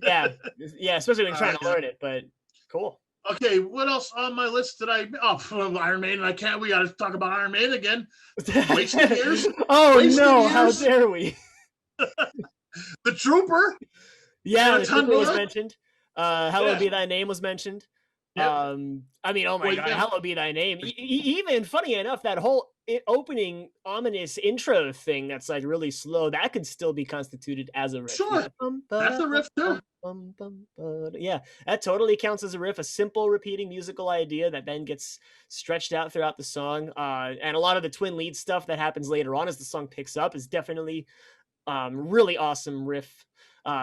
Yeah, yeah, especially when you're trying to Yeah. learn it. But cool. Okay, what else on my list did I? Oh, Iron Maiden. I can't. We got to talk about Iron Maiden again. Wasted years. Oh Wasted no! How years. dare we? The Trooper. Yeah, the trooper was Anaconda. mentioned. Hallowed Yeah. be thy name was mentioned. Yep. I mean, oh my Well, god, yeah. hallowed be thy name. Even funny enough, that whole opening ominous intro thing that's like really slow, that could still be constituted as a riff. Sure. That's a riff too. Yeah, that totally counts as a riff, a simple repeating musical idea that then gets stretched out throughout the song. And a lot of the twin lead stuff that happens later on as the song picks up is definitely really awesome riff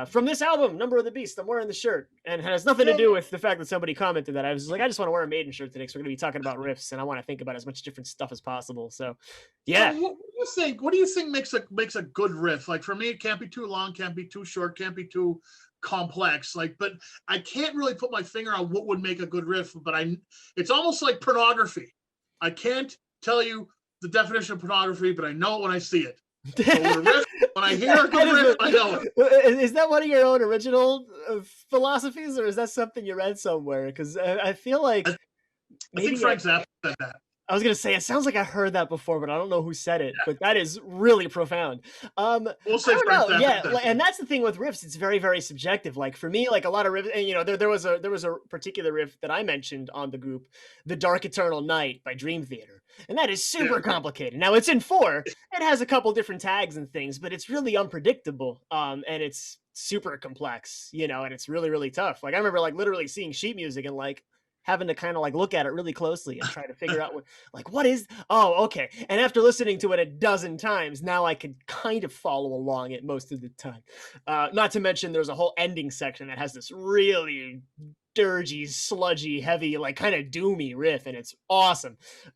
from this album, Number of the Beast. I'm wearing the shirt, and it has nothing to Yeah. do with the fact that somebody commented that. I was like, I just want to wear a Maiden shirt today because we're going to be talking about riffs, and I want to think about as much different stuff as possible. So, So yeah, what do you think? What do you think makes a good riff? Like for me, it can't be too long, can't be too short, can't be too complex. Like, but I can't really put my finger on what would make a good riff. But it's almost like pornography. I can't tell you the definition of pornography, but I know it when I see it. So with a riff, when I hear a good riff, I know it. Is that one of your own original philosophies, or is that something you read somewhere? Because I feel like I, I think maybe Frank Zappa said that. I was gonna say it sounds like I heard that before, but I don't know who said it. But that is really profound. We'll I say don't Frank know. Zappa Yeah, said that. and that's the thing with riffs. It's very, very subjective. Like for me, like a lot of riffs, and there was a particular riff that I mentioned on the group, "The Dark Eternal Night" by Dream Theater, and that is super Yeah. complicated. Now it's in four. It has a couple different tags and things, but it's really unpredictable. And it's super complex, and it's really, really tough. Like I remember like literally seeing sheet music and like, having to kind of like look at it really closely and try to figure out what is, oh, okay. And after listening to it a dozen times, now I can kind of follow along it most of the time. Not to mention there's a whole ending section that has this really dirgy, sludgy, heavy, like kind of doomy riff, and it's awesome.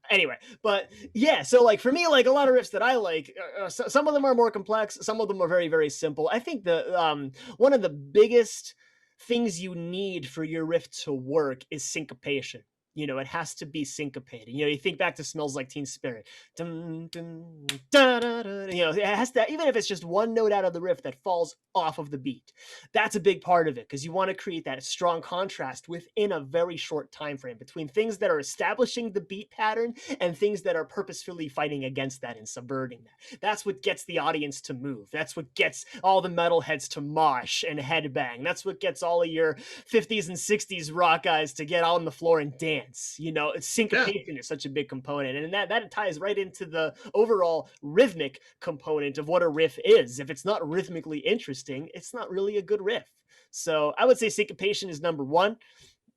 Anyway, but yeah, so like for me, like a lot of riffs that I like, some of them are more complex, some of them are very, very simple. I think the one of the biggest things you need for your riff to work is syncopation. You know, it has to be syncopated. You know, you think back to Smells Like Teen Spirit. Dun, dun, da, da, da. You know, it has to, even if it's just one note out of the riff that falls off of the beat. That's a big part of it because you want to create that strong contrast within a very short time frame between things that are establishing the beat pattern and things that are purposefully fighting against that and subverting that. That's what gets the audience to move. That's what gets all the metalheads to mosh and headbang. That's what gets all of your 50s and 60s rock guys to get on the floor and dance. You know, syncopation is such a big component, and that ties right into the overall rhythmic component of what a riff is. If it's not rhythmically interesting, it's not really a good riff. So I would say syncopation is number one,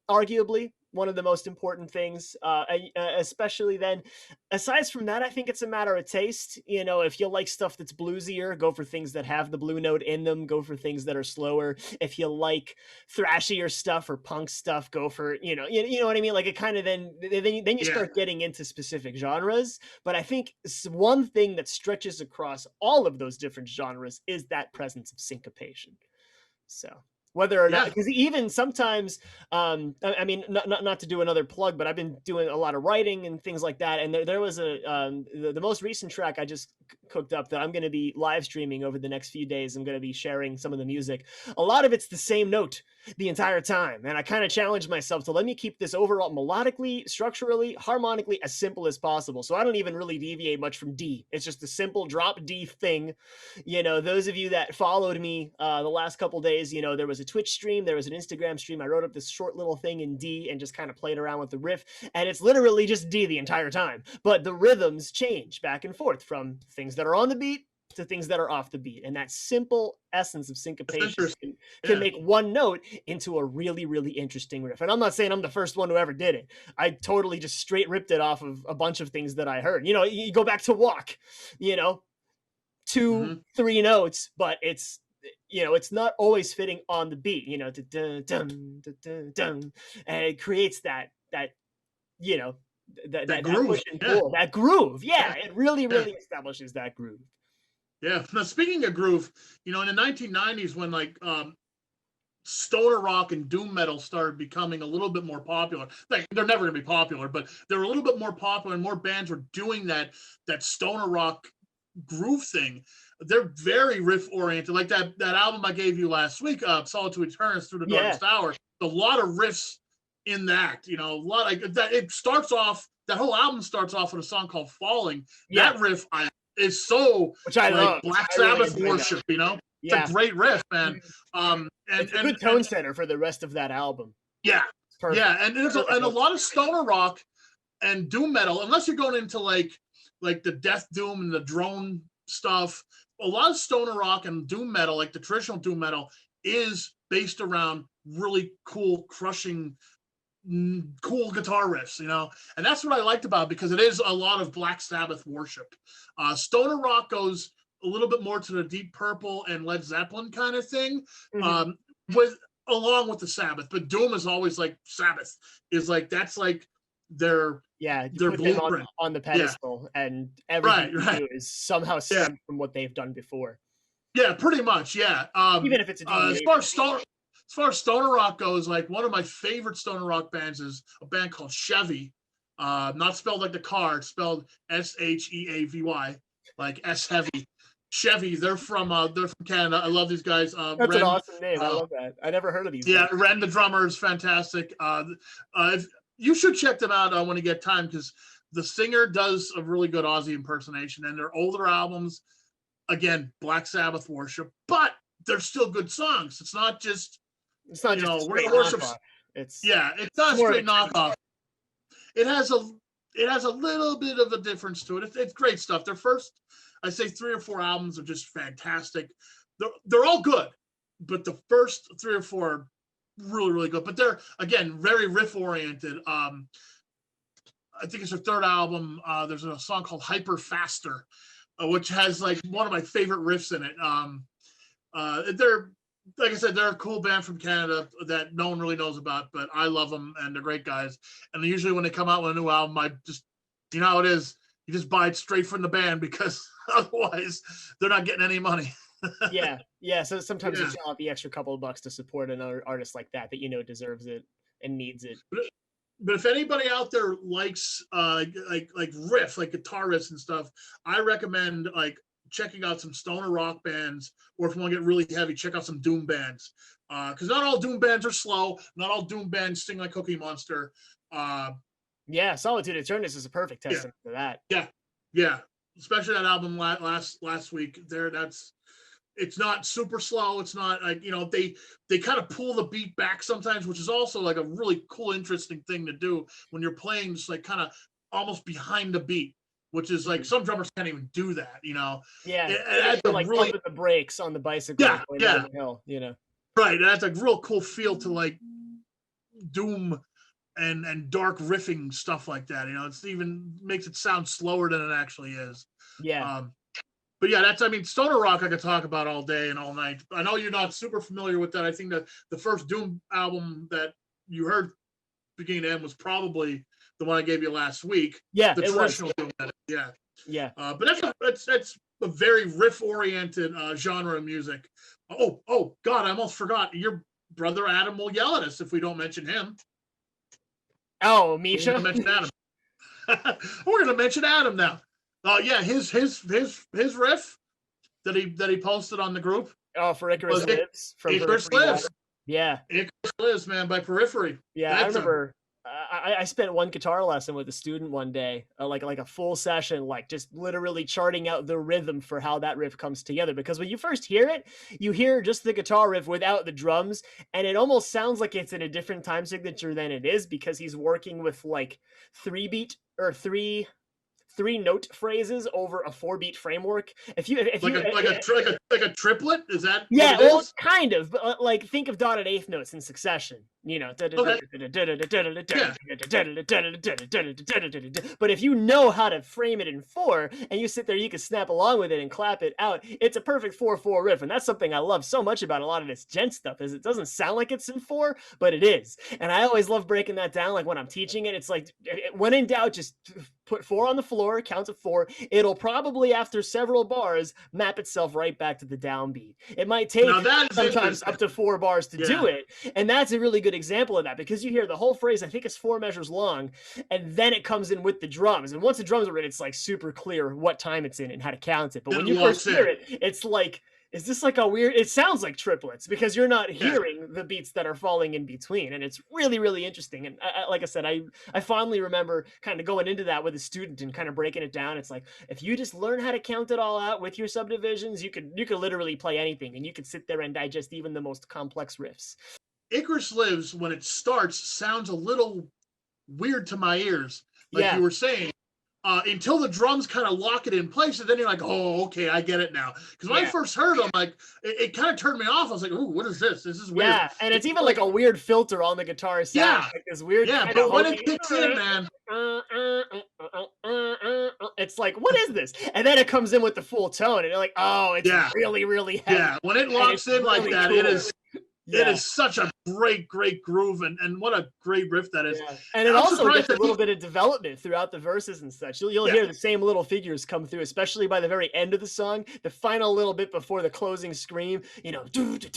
arguably one of the most important things, especially then. Aside from that, I think it's a matter of taste. You know, if you like stuff that's bluesier, go for things that have the blue note in them. Go for things that are slower. If you like thrashier stuff or punk stuff, go for, you know what I mean? Like it kind of then you start getting into specific genres. But I think one thing that stretches across all of those different genres is that presence of syncopation. So whether or not, because even sometimes, I mean, not to do another plug, but I've been doing a lot of writing and things like that. And there was the most recent track I just cooked up that I'm going to be live streaming over the next few days. I'm going to be sharing some of the music. A lot of it's the same note the entire time. And I kind of challenged myself to let me keep this overall melodically, structurally, harmonically as simple as possible. So I don't even really deviate much from D. It's just a simple drop D thing. You know, those of you that followed me the last couple days, you know, there was a Twitch stream, there was an Instagram stream. I wrote up this short little thing in D and just kind of played around with the riff. And it's literally just D the entire time. But the rhythms change back and forth from things that are on the beat to things that are off the beat. And that simple essence of syncopation can make one note into a really, really interesting riff. And I'm not saying I'm the first one who ever did it. I totally just straight ripped it off of a bunch of things that I heard. You know, you go back to Walk, you know, 2, 3 notes, but it's, you know, it's not always fitting on the beat, you know, and it creates that, you know, that groove, push and pull, that groove. Yeah, it really, really establishes that groove. Yeah. Now, speaking of groove, you know, in the 1990s, when like stoner rock and doom metal started becoming a little bit more popular, like they're never going to be popular, but they're a little bit more popular, and more bands were doing that stoner rock groove thing. They're very riff oriented, like that album I gave you last week, Solitude Returns Through the Darkest Hour. A lot of riffs in that, you know, a lot like that. It starts off, that whole album starts off with a song called Falling. That riff is so, which I love. Black Sabbath worship, you know. It's a great riff, man. And it's a good tone setter for the rest of that album. Yeah, and there's a lot of stoner rock and doom metal, unless you're going into like the death doom and the drone stuff. A lot of stoner rock and doom metal, like the traditional doom metal, is based around really cool, crushing, cool guitar riffs, you know. And that's what I liked about it, because it is a lot of Black Sabbath worship. Stoner rock goes a little bit more to the Deep Purple and Led Zeppelin kind of thing, along with the Sabbath. But doom is always like Sabbath is like, that's like their blueprint on the pedestal, and everything they do is somehow stemmed from what they've done before. Yeah, pretty much. Yeah. Even if it's as far as stoner rock goes, like one of my favorite stoner rock bands is a band called Chevy. Not spelled like the car, it's spelled SHEAVY, like S heavy. Chevy. They're from Canada. I love these guys. That's Ren, an awesome name. I love that. I never heard of these. Yeah, guys. Ren, the drummer, is fantastic. You should check them out when you get time, because the singer does a really good Ozzy impersonation, and their older albums, again, Black Sabbath worship, but they're still good songs. It's not just we're gonna worship. It's not straight knockoff. It has a little bit of a difference to it. It's great stuff. Their first, I say, 3 or 4 albums are just fantastic. They're all good, but the first 3 or 4 really, really good. But they're, again, very riff oriented. I think it's their third album. There's a song called Hyper Faster, which has like one of my favorite riffs in it. They're, like I said, they're a cool band from Canada that no one really knows about, but I love them and they're great guys. And usually when they come out with a new album, I just, you know how it is, you just buy it straight from the band because otherwise they're not getting any money. Yeah. So sometimes you shell out the extra couple of bucks to support another artist like that you know deserves it and needs it. But if anybody out there likes like riff, like guitar riffs and stuff, I recommend like checking out some stoner rock bands, or if you want to get really heavy, check out some doom bands. Because not all doom bands are slow, not all doom bands sing like Cookie Monster. Yeah, Solitude Eternus is a perfect testament to that. Yeah. Especially that album last week. It's not super slow. It's not like, you know, they kind of pull the beat back sometimes, which is also like a really cool, interesting thing to do when you're playing just like kind of almost behind the beat, which is like some drummers can't even do that, you know? Yeah. It like really, pumping the brakes on the bicycle going down the hill, you know? Right. That's a real cool feel to like doom and dark riffing stuff like that. You know, it's even makes it sound slower than it actually is. Yeah. But yeah, I mean, stoner rock I could talk about all day and all night. I know you're not super familiar with that. I think that the first Doom album that you heard beginning to end was probably the one I gave you last week. Yeah, the traditional Doom. Yeah. But that's a very riff-oriented genre of music. Oh, God, I almost forgot. Your brother Adam will yell at us if we don't mention him. Oh, Misha. We're gonna mention Adam. We're gonna mention Adam now. Yeah, his riff that he posted on the group. Oh, for Icarus Lives. From Icarus Lives. Yeah. Icarus Lives, man, by Periphery. Yeah, I remember. I spent one guitar lesson with a student one day, like a full session, like just literally charting out the rhythm for how that riff comes together. Because when you first hear it, you hear just the guitar riff without the drums, and it almost sounds like it's in a different time signature than it is because he's working with like three note phrases over a 4-beat framework. If you like a triplet, is that? Yeah, well, kind of, but like think of dotted eighth notes in succession. You know, but if you know how to frame it in 4 and you sit there, you can snap along with it and clap it out. It's a perfect 4/4 riff, and that's something I love so much about a lot of this gent stuff. Is it doesn't sound like it's in 4, but it is, and I always love breaking that down. Like when I'm teaching it, it's like when in doubt, just put 4 on the floor, count to 4. It'll probably after several bars map itself right back to the downbeat. It might take sometimes up to 4 bars to do it, and that's a really good example of that because you hear the whole phrase, I think it's 4 measures long, and then it comes in with the drums, and once the drums are in, it's like super clear what time it's in and how to count it. But when you first hear it, it's like, is this like a weird, it sounds like triplets because you're not hearing the beats that are falling in between, and it's really, really interesting. And like I said, I fondly remember kind of going into that with a student and kind of breaking it down. It's like, if you just learn how to count it all out with your subdivisions, you could literally play anything, and you could sit there and digest even the most complex riffs. Icarus Lives, when it starts, sounds a little weird to my ears, like you were saying, until the drums kind of lock it in place, and then you're like, oh, okay, I get it now. Because when I first heard them, like, it kind of turned me off. I was like, ooh, what is this? This is weird. Yeah, and it's even like a weird filter on the guitar sound. Yeah. Like this weird but when it kicks in, man. It's like, what is this? And then it comes in with the full tone, and you're like, oh, it's really, really heavy. Yeah, when it locks in like that, cool. It is such a great groove, and what a great riff that is. Yeah. And it also gets a little bit of development throughout the verses and such. You'll hear the same little figures come through, especially by the very end of the song, the final little bit before the closing scream, you know, and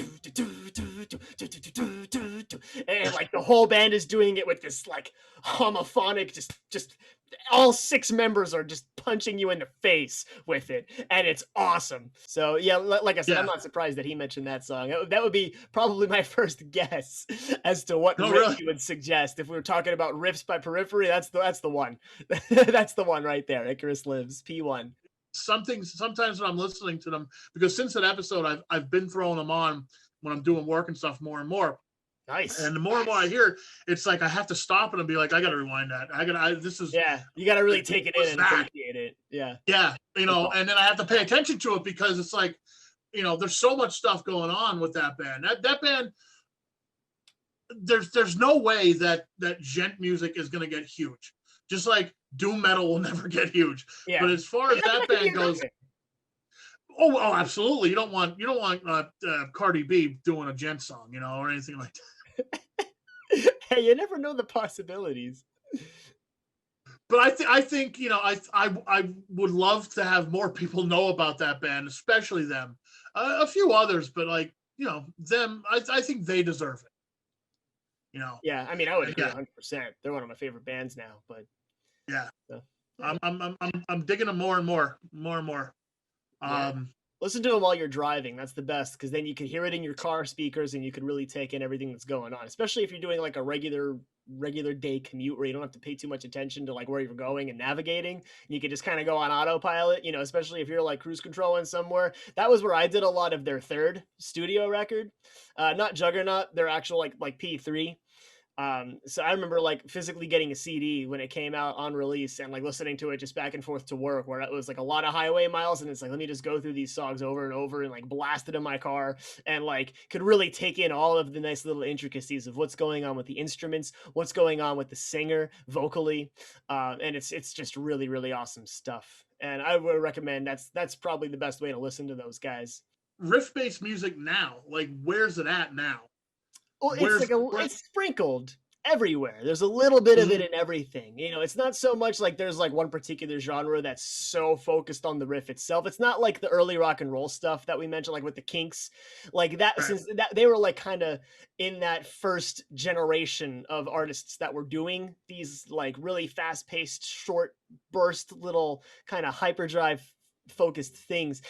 like the whole band is doing it with this like homophonic, just all 6 members are just punching you in the face with it, and it's awesome. So yeah, like I said, I'm not surprised that he mentioned that song. That would be probably my first guess as to what riff he would suggest if we were talking about riffs by Periphery. That's the one. That's the one right there. Icarus Lives, P1. Sometimes when I'm listening to them, because since that episode, I've been throwing them on when I'm doing work and stuff more and more. Nice. And the more and more I hear, it's like I have to stop it and be like, I got to rewind that. You got to really take it in and appreciate it. Yeah. Yeah. You know, and then I have to pay attention to it because it's like, you know, there's so much stuff going on with that band. That band, there's no way that gent music is going to get huge. Just like doom metal will never get huge. Yeah. But as far as that band goes, oh, absolutely. You don't want Cardi B doing a gent song, or anything like that. Hey, you never know the possibilities. But I think I would love to have more people know about that band, especially them. A few others, but them. I think they deserve it. Yeah, I mean, I would agree Yeah. 100%. They're one of my favorite bands now, but Yeah, so, I'm digging them more and more. yeah. Listen to them while you're driving. That's the best, because then you can hear it in your car speakers and you can really take in everything that's going on, especially if you're doing like a regular day commute where you don't have to pay too much attention to like where you're going and navigating. And you can just kind of go on autopilot, especially if you're like cruise controlling somewhere. That was where I did a lot of their third studio record. Not Juggernaut, their actual like P3. So I remember like physically getting a CD when it came out on release and like listening to it just back and forth to work, where it was like a lot of highway miles, and it's like, let me just go through these songs over and over and like blast it in my car, and like could really take in all of the nice little intricacies of what's going on with the instruments, what's going on with the singer vocally. And it's just really, really awesome stuff. And I would recommend that's probably the best way to listen to those guys. Riff-based music now, like where's it at now? Well, it's sprinkled everywhere. There's a little bit of it in everything. It's not so much like there's like one particular genre that's so focused on the riff itself. It's not like the early rock and roll stuff that we mentioned, like with the Kinks, like that. Right. Since that they were like kind of in that first generation of artists that were doing these like really fast paced, short burst, little kind of hyperdrive focused things.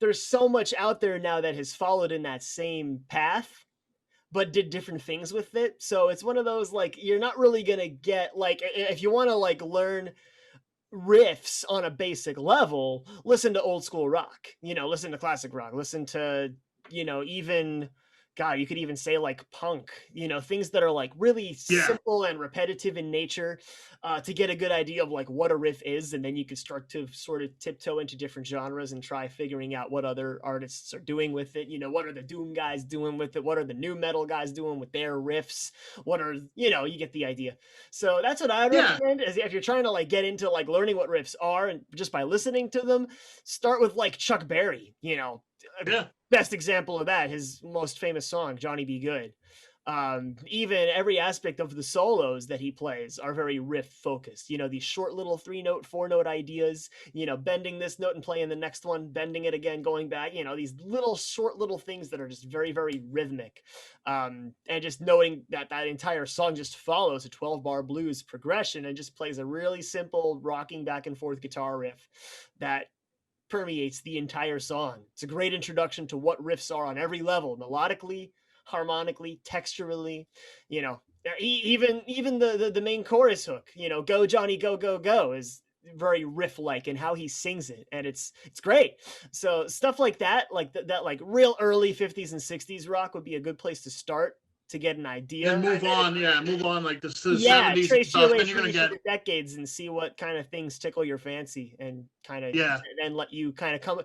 There's so much out there now that has followed in that same path, but did different things with it. So it's one of those, like, you're not really gonna get, like, if you want to like learn riffs on a basic level, listen to old school rock, listen to classic rock, listen to, even, God, you could even say like punk, things that are like really simple and repetitive in nature, to get a good idea of like what a riff is. And then you could start to sort of tiptoe into different genres and try figuring out what other artists are doing with it. What are the doom guys doing with it? What are the new metal guys doing with their riffs? What are, you get the idea. So that's what I would recommend, is if you're trying to like get into like learning what riffs are, and just by listening to them, start with like Chuck Berry, best example of that, his most famous song, Johnny Be Good. Even every aspect of the solos that he plays are very riff focused. These short little 3-note, 4-note ideas, bending this note and playing the next one, bending it again, going back, these little short little things that are just very, very rhythmic. And just knowing that that entire song just follows a 12-bar blues progression and just plays a really simple rocking back and forth guitar riff that permeates the entire song. It's a great introduction to what riffs are on every level, melodically, harmonically, texturally, even the main chorus hook, go Johnny go go go, is very riff like in how he sings it, and it's great. So stuff like that, like that like real early 50s and 60s rock would be a good place to start, to get an idea. And move on like the 70s trace stuff, your way then you're gonna get the decades and see what kind of things tickle your fancy, and kind of and let you kind of come,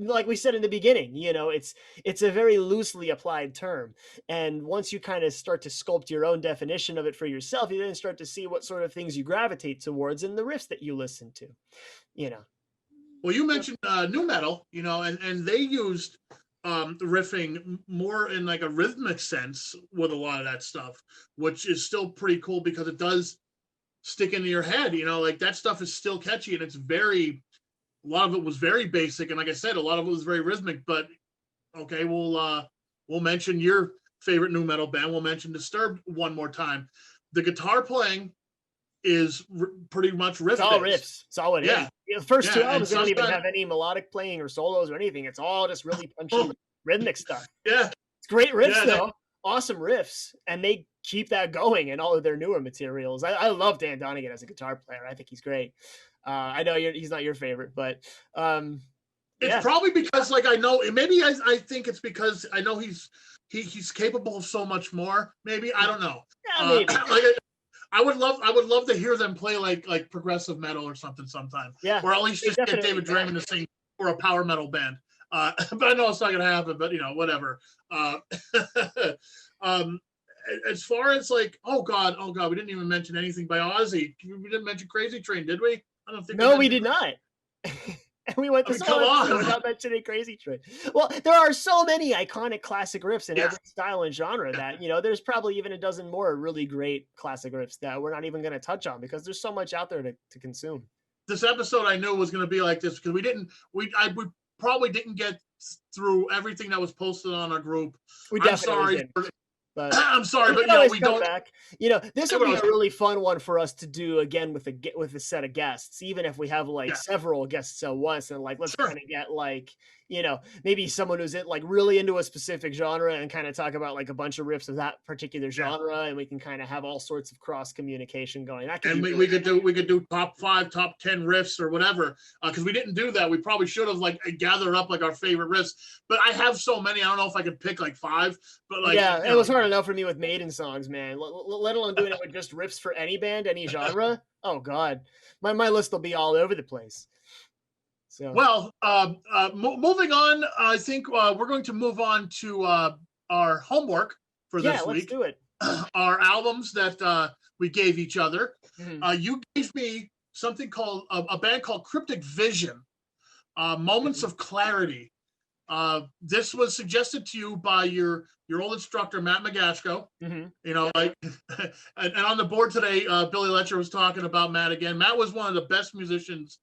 like we said in the beginning, it's a very loosely applied term, and once you kind of start to sculpt your own definition of it for yourself, you then start to see what sort of things you gravitate towards in the riffs that you listen to. Well, you mentioned new metal, and they used riffing more in like a rhythmic sense with a lot of that stuff, which is still pretty cool because it does stick into your head. Like that stuff is still catchy, and a lot of it was very basic, and like I said, a lot of it was very rhythmic. But okay, we'll mention your favorite new metal band. We'll mention Disturbed one more time. The guitar playing is pretty much riff. It's all riffs. It's all it is. The first two albums don't even have any melodic playing or solos or anything. It's all just really punchy rhythmic stuff. Yeah. It's great riffs though. Awesome riffs. And they keep that going in all of their newer materials. I love Dan Donegan as a guitar player. I think he's great. I know he's not your favorite, but it's probably because like I know, maybe I think it's because I know he's capable of so much more. Maybe, I don't know. Yeah, maybe. I would love to hear them play like progressive metal or something sometime. Yeah. Or at least just get David Draymond to sing for a power metal band. But I know it's not gonna happen, but whatever. as far as like, oh god, we didn't even mention anything by Ozzy. We didn't mention Crazy Train, did we? I don't think No, we mentioned. did not. And we went I this mean, whole come episode on. without mentioning Crazy Train. Well, there are so many iconic classic riffs in Yeah. every style and genre that, you know, there's probably even a dozen more really great classic riffs that we're not even going to touch on because there's so much out there to consume. This episode I knew was going to be like this because we probably didn't get through everything that was posted on our group. We I'm definitely sorry. did. But I'm sorry, we but can you know, always we come don't. back. You know, this will be a Everyone- really fun one for us to do again with a set of guests, even if we have like Yeah. several guests at once. And like, let's Sure. kind of get like, you know, maybe someone who's like really into a specific genre and kind of talk about like a bunch of riffs of that particular genre, and we can kind of have all sorts of cross communication going. That could And be we really could do top 5, top 10 riffs or whatever. Because we didn't do that. We probably should have like gathered up like our favorite riffs. But I have so many. I don't know if I could pick like 5. But like, yeah, you it know, was hard enough for me with Maiden songs, man. Let alone doing it with just riffs for any band, any genre. Oh God, my list will be all over the place. So well, moving on, I think we're going to move on to our homework for this let's week. do it. Our albums that we gave each other. Mhm. You gave me something called a band called Cryptic Vision, Moments of Clarity. This was suggested to you by your old instructor, Matt Magashko. Mhm. You know, like, and on the board today, Billy Letcher was talking about Matt again. Matt was one of the best musicians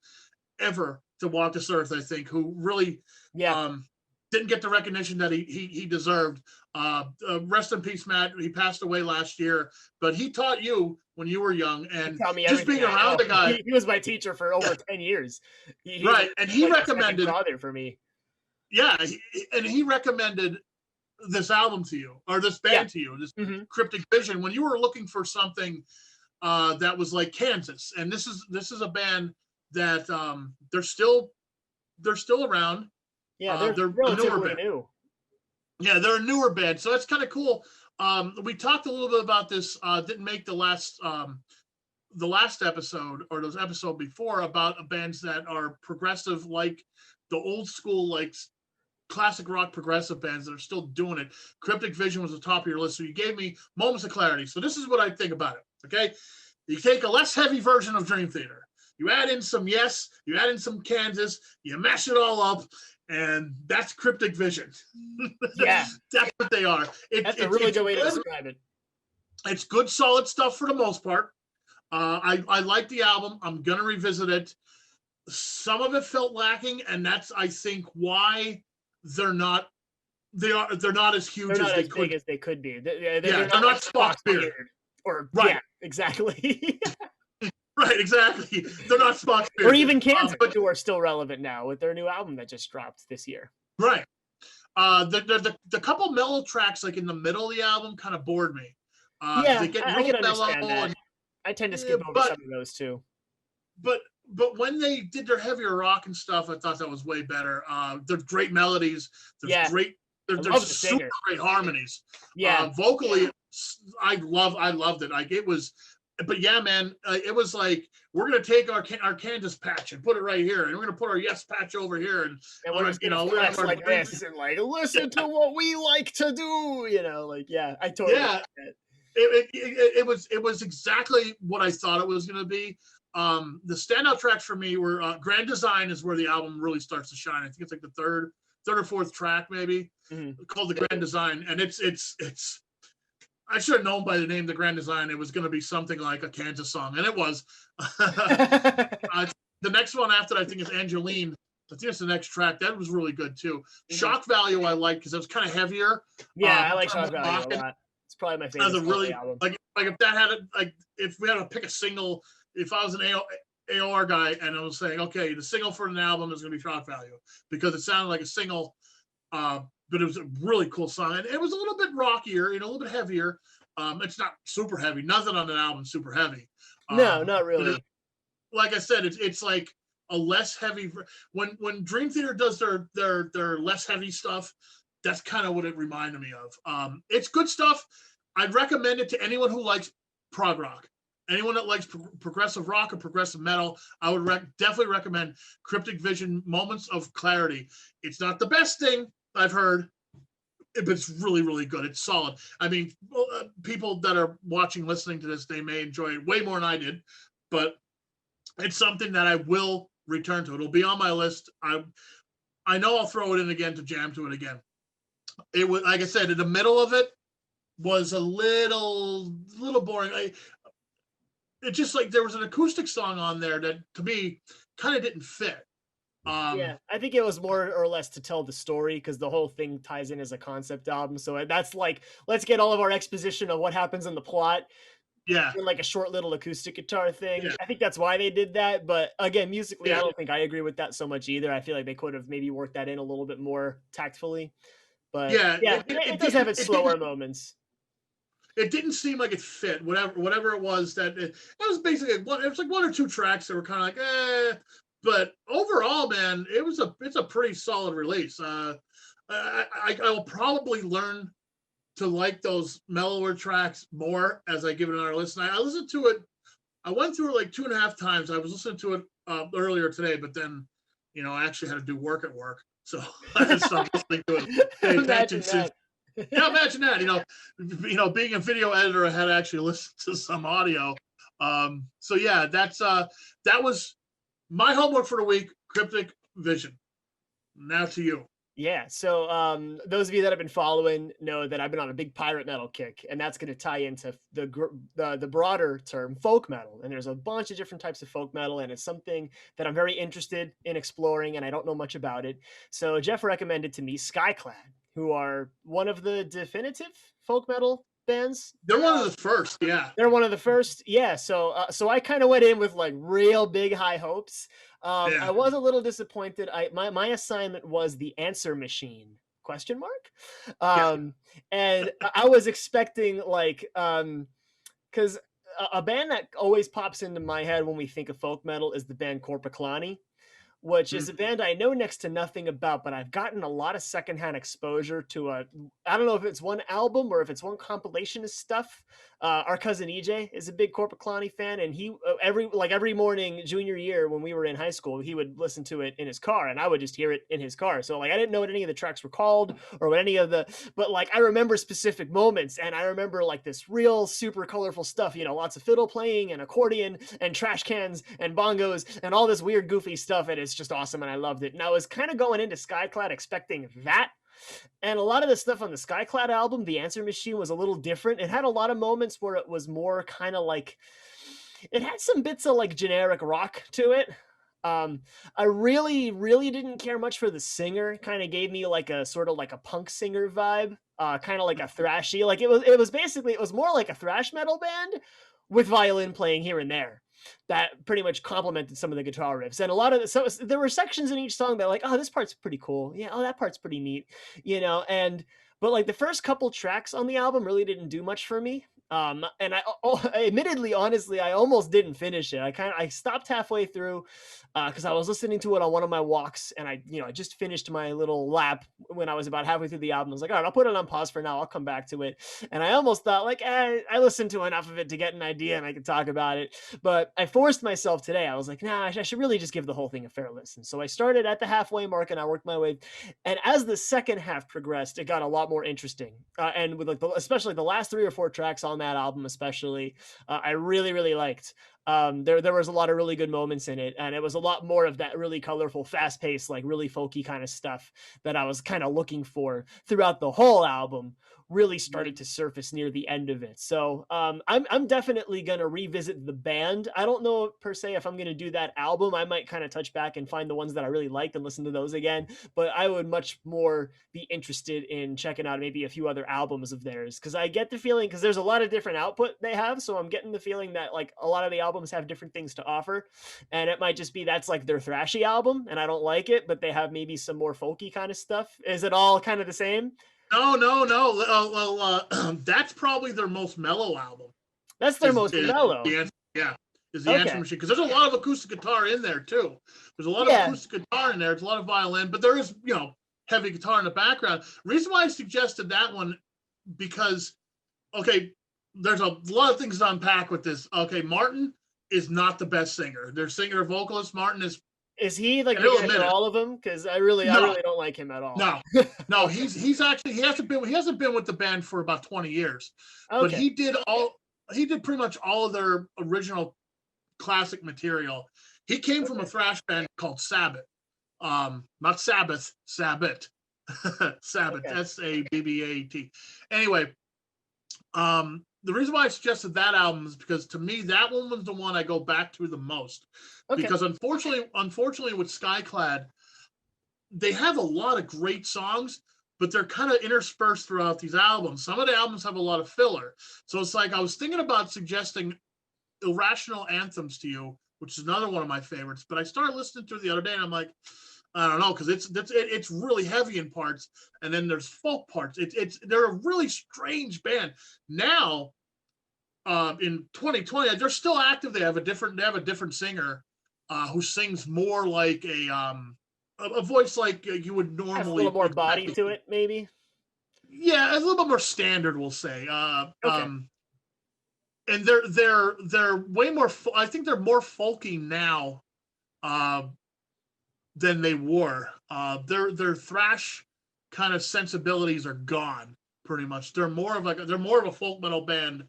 ever to walk this earth, I think, who really didn't get the recognition that he deserved. Rest in peace, Matt. He passed away last year, but he taught you when you were young, and just being around the guy. He was my teacher for over 10 years. Right, and he like recommended father for me. Yeah, and he recommended this album to you, or this band to you, this Cryptic Vision, when you were looking for something that was like Kansas. And this is a band that they're still around. Yeah, they're a newer relatively band. new. Yeah, they're a newer band, so that's kind of cool. We talked a little bit about this. Didn't make the last episode or those episode before about bands that are progressive, like the old school, like classic rock progressive bands that are still doing it. Cryptic Vision was the top of your list, so you gave me Moments of Clarity. So this is what I think about it. Okay, you take a less heavy version of Dream Theater, you add in some Yes, you add in some Kansas, you mash it all up, and that's Cryptic Vision. Yeah, that's what they are. That's a really good way to describe it. It's good, solid stuff for the most part. I like the album. I'm gonna revisit it. Some of it felt lacking, and that's, I think, why they're not as huge as they could. Big as they could be. They're not like Spock's beard. Or right, yeah, exactly. Right, exactly. They're not Spock's beard. Or even Kansas, who are still relevant now with their new album that just dropped this year. Right. The couple mellow tracks like in the middle of the album kind of bored me. I can understand that. I tend to skip over some of those too. But when they did their heavier rock and stuff, I thought that was way better. They're great melodies. There's great. There's super great harmonies. Yeah. Vocally, I loved it. Like it was. But yeah, man, it was like, we're gonna take our Kansas patch and put it right here, and we're gonna put our Yes patch over here, and we're just gonna flex like this, and like listen to what we like to do, you know, like I totally. Yeah, it was exactly what I thought it was gonna be. The standout tracks for me were Grand Design is where the album really starts to shine. I think it's like the third or fourth track maybe, called the Grand Design, and it's. I should have known by the name, the Grand Design, it was going to be something like a Kansas song, and it was. The next one after that, I think, is Angeline. I think it's the next track. That was really good too. Shock Value I like because it was kind of heavier. Yeah, I like Shock Value a lot. It's probably my favorite. That's a really album. like if that had if we had to pick a single, if I was an AOR guy and I was saying, okay, the single for an album is going to be Shock Value because it sounded like a single. But it was a really cool song, and it was a little bit rockier, a little bit heavier. It's not super heavy. Nothing on an album is super heavy. No, not really. Like I said, it's like a less heavy. When Dream Theater does their less heavy stuff, that's kind of what it reminded me of. It's good stuff. I'd recommend it to anyone who likes prog rock. Anyone that likes progressive rock or progressive metal, I would definitely recommend Cryptic Vision, Moments of Clarity. It's not the best thing I've heard, it's really, really good. It's solid. I mean, well, people that are watching, listening to this, they may enjoy it way more than I did, but it's something that I will return to. It'll be on my list. I know I'll throw it in again to jam to it again. It was, like I said, in the middle of it was a little boring. It just, like, there was an acoustic song on there that to me kind of didn't fit. Yeah, Um, I think it was more or less to tell the story because the whole thing ties in as a concept album. So that's like, let's get all of our exposition of what happens in the plot yeah, in like a short little acoustic guitar thing. yeah, I think that's why they did that. But again, musically, I yeah. don't think I agree with that so much either. I feel like they could have maybe worked that in a little bit more tactfully. But Yeah, yeah, it does have its it didn't slower moments. seem like it fit. Whatever it was, that was basically one. It was like one or two tracks that were kind of like but overall, man, it's a pretty solid release. I will probably learn to like those mellower tracks more as I give it another listen. I listened to it. I went through it like 2.5 times. I was listening to it earlier today, but then I actually had to do work at work, so I just stopped listening to it. Pay attention Imagine to. that. Yeah, imagine that. Being a video editor, I had to actually listen to some audio. So yeah, that was my homework for the week. Cryptic Vision. Now to you. Yeah, so those of you that have been following know that I've been on a big pirate metal kick, and that's going to tie into the broader term folk metal. And there's a bunch of different types of folk metal, and it's something that I'm very interested in exploring, and I don't know much about it. So Jeff recommended to me Skyclad, who are one of the definitive folk metal bands. They're one of the first. Yeah, They're one of the first, yeah. So I kind of went in with like real big high hopes. I yeah. was a little disappointed. My assignment was the answer machine question mark, Yeah. and I was expecting like because a band that always pops into my head when we think of folk metal is the band Corpiclani, which is Mhm. a band I know next to nothing about, but I've gotten a lot of secondhand exposure to I don't know if it's one album or if it's one compilation of stuff. Our cousin EJ is a big Corpiclani fan, and he every morning junior year when we were in high school, he would listen to it in his car, and I would just hear it in his car. So like I didn't know what any of the tracks were called or what any of the, but like I remember specific moments, and I remember like this real super colorful stuff. Lots of fiddle playing and accordion and trash cans and bongos and all this weird goofy stuff, and it's just awesome, and I loved it. And I was kind of going into Skyclad expecting that. And a lot of the stuff on the Skyclad album, The Answer Machine, was a little different. It had a lot of moments where it was more kind of like, it had some bits of like generic rock to it. I really, really didn't care much for the singer. Kind of gave me like a sort of like a punk singer vibe, kind of like a thrashy. Like it was more like a thrash metal band with violin playing here and there that pretty much complemented some of the guitar riffs. And a lot of so there were sections in each song that like, oh, this part's pretty cool. Yeah, oh, that part's pretty neat. And but like the first couple tracks on the album really didn't do much for me. And admittedly, honestly, I almost didn't finish it. I stopped halfway through because I was listening to it on one of my walks, and I just finished my little lap when I was about halfway through the album. I was like, all right, I'll put it on pause for now. I'll come back to it. And I almost thought like, I listened to enough of it to get an idea, and I could talk about it. But I forced myself today. I was like, nah, I should really just give the whole thing a fair listen. So I started at the halfway mark, and I worked my way. And as the second half progressed, it got a lot more interesting. And with like especially the last 3 or 4 tracks on that album, especially, I really, really liked. There was a lot of really good moments in it, and it was a lot more of that really colorful, fast paced, like really folky kind of stuff that I was kind of looking for throughout the whole album. Really started to surface near the end of it. So I'm definitely gonna revisit the band. I don't know per se if I'm gonna do that album. I might kind of touch back and find the ones that I really liked and listen to those again. But I would much more be interested in checking out maybe a few other albums of theirs, because I get the feeling, because there's a lot of different output they have, so I'm getting the feeling that like a lot of the albums have different things to offer, and it might just be that's like their thrashy album and I don't like it, but they have maybe some more folky kind of stuff. Is it all kind of the same? No, no, no. That's probably their most mellow album. That's their most mellow. The answer, yeah, is the answer Okay. machine, because there's a lot of acoustic guitar in there too. There's a lot of Yeah. acoustic guitar in there. There's a lot of violin, but there is heavy guitar in the background. Reason why I suggested that one, because okay, there's a lot of things to unpack with this. Okay, Martin is not the best singer. Their singer vocalist Martin is Is he like and the he'll guy admit for it. all of them? Because I No, really don't like him at all. no, no. Okay. He's actually he hasn't been with the band for about 20 years, but Okay. he did pretty much all of their original classic material. He came from a Okay. thrash band called Sabbath. Not Sabbath, Sabbath. Sabbath. Okay. Sabbath. Anyway, the reason why I suggested that album is because to me that one was the one I go back to the most. Okay. Because unfortunately with Skyclad, they have a lot of great songs, but they're kind of interspersed throughout these albums. Some of the albums have a lot of filler. So it's like I was thinking about suggesting Irrational Anthems to you, which is another one of my favorites. But I started listening to it the other day, and I'm like, I don't know, because it's really heavy in parts, and then there's folk parts. They're a really strange band. Now, in 2020, they're still active. They have a different singer, who sings more like a voice like you would Has a little normally more body expect. to it, maybe. Yeah, a little bit more standard, we'll say. Okay. And they're way more. I think they're more folky now, uh, than they were. Their thrash kind of sensibilities are gone pretty much. They're more of a folk metal band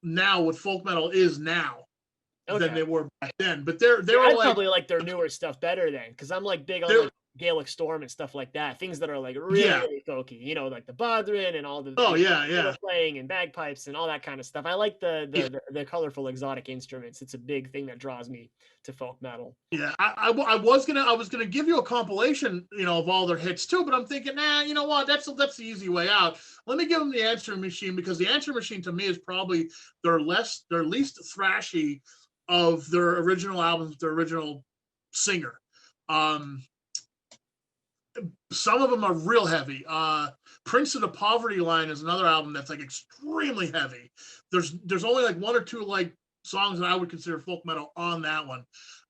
now. What folk metal is now than Okay. they were back then. But they Yeah, were I'd like probably like their newer stuff better then, because I'm like big on they're like Gaelic Storm and stuff like that. Things that are like really, yeah. really folky, like the Bodhran and all Oh yeah, fiddle yeah. playing and bagpipes and all that kind of stuff. I like the colorful exotic instruments. It's a big thing that draws me to folk metal. Yeah, I was gonna give you a compilation, of all their hits too, but I'm thinking, nah, you know what? That's the easy way out. Let me give them the Answering Machine because the Answering Machine to me is probably their least thrashy of their original albums, their original singer. Um, some of them are real heavy. Prince of the Poverty Line is another album that's like extremely heavy. There's only like one or two like songs that I would consider folk metal on that one.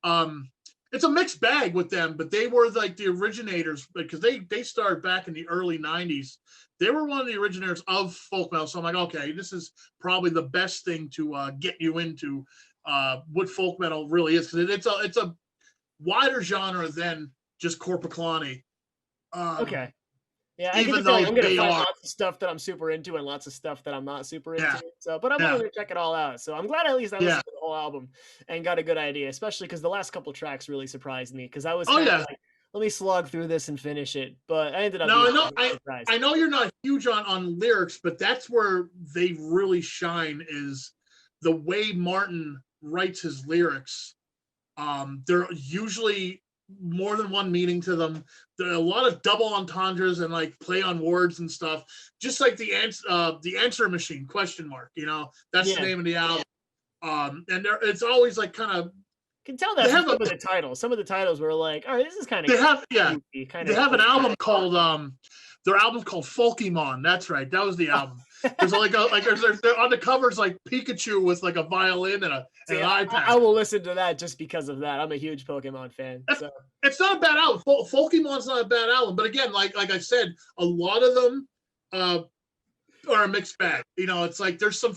Um, it's a mixed bag with them, but they were like the originators because they started back in the early '90s. They were one of the originators of folk metal. So I'm like, okay, this is probably the best thing to get you into what folk metal really is because it's a wider genre than just Corpaclani. Um, Okay. Yeah, I get the even feeling though I'm gonna they find are, lots of stuff that I'm super into and lots of stuff that I'm not super into. yeah, So, but I'm yeah, willing to check it all out. So I'm glad at least I yeah. listened to the whole album and got a good idea, especially because the last couple tracks really surprised me. Because I was Oh kind of yeah. like, let me slog through this and finish it, but I ended up Now being I know surprised. I know you're not huge on lyrics, but that's where they really shine is the way Martin writes his lyrics. They're usually more than one meaning to them. There are a lot of double entendres and like play on words and stuff. Just like the answer machine question mark. That's the Yeah, name of the album. And it's always like kind of can tell they that from have a some of the titles. Some of the titles were like, all right, this is kind of they have yeah goofy, kind they of. have an album called their album's called Folkymon. That's right. That was the album. There's they're on the covers like Pikachu with like a violin and See, an I iPad. will listen to that just because of that. I'm a huge Pokemon fan, That's, so it's not a bad album. Folkymon's not a bad album, but again, like I said, a lot of them uh, are a mixed bag. It's like there's some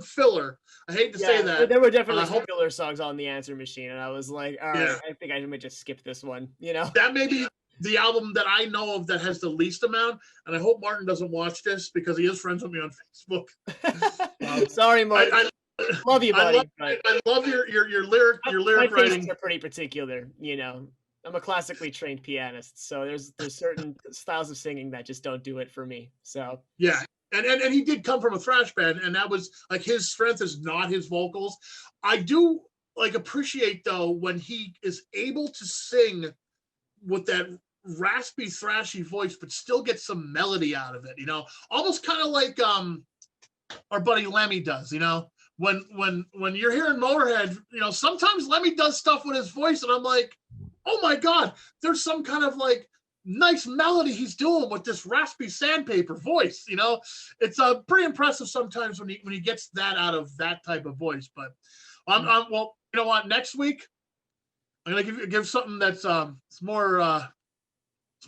filler. I hate to say yeah, that. there were definitely I some hope filler songs on the Answer Machine, and I was like, all right, yeah, I think I might just skip this one, you know? that may be the album that I know of that has the least amount. And I hope Martin doesn't watch this because he is friends with me on Facebook. Sorry, Martin. I, Love you, I love buddy, but I love your my lyric tastes writing. are pretty particular, you know? I'm a classically trained pianist, so there's certain styles of singing that just don't do it for me. So Yeah. And he did come from a thrash band, and that was like his strength is not his vocals. I do like appreciate though when he is able to sing with that raspy, thrashy voice, but still get some melody out of it, almost kind of like our buddy Lemmy does, when you're hearing Motorhead, sometimes Lemmy does stuff with his voice, and I'm like, oh my god, there's some kind of like nice melody he's doing with this raspy sandpaper voice. It's pretty impressive sometimes when he gets that out of that type of voice. But well, you know what? Next week I'm gonna give something that's it's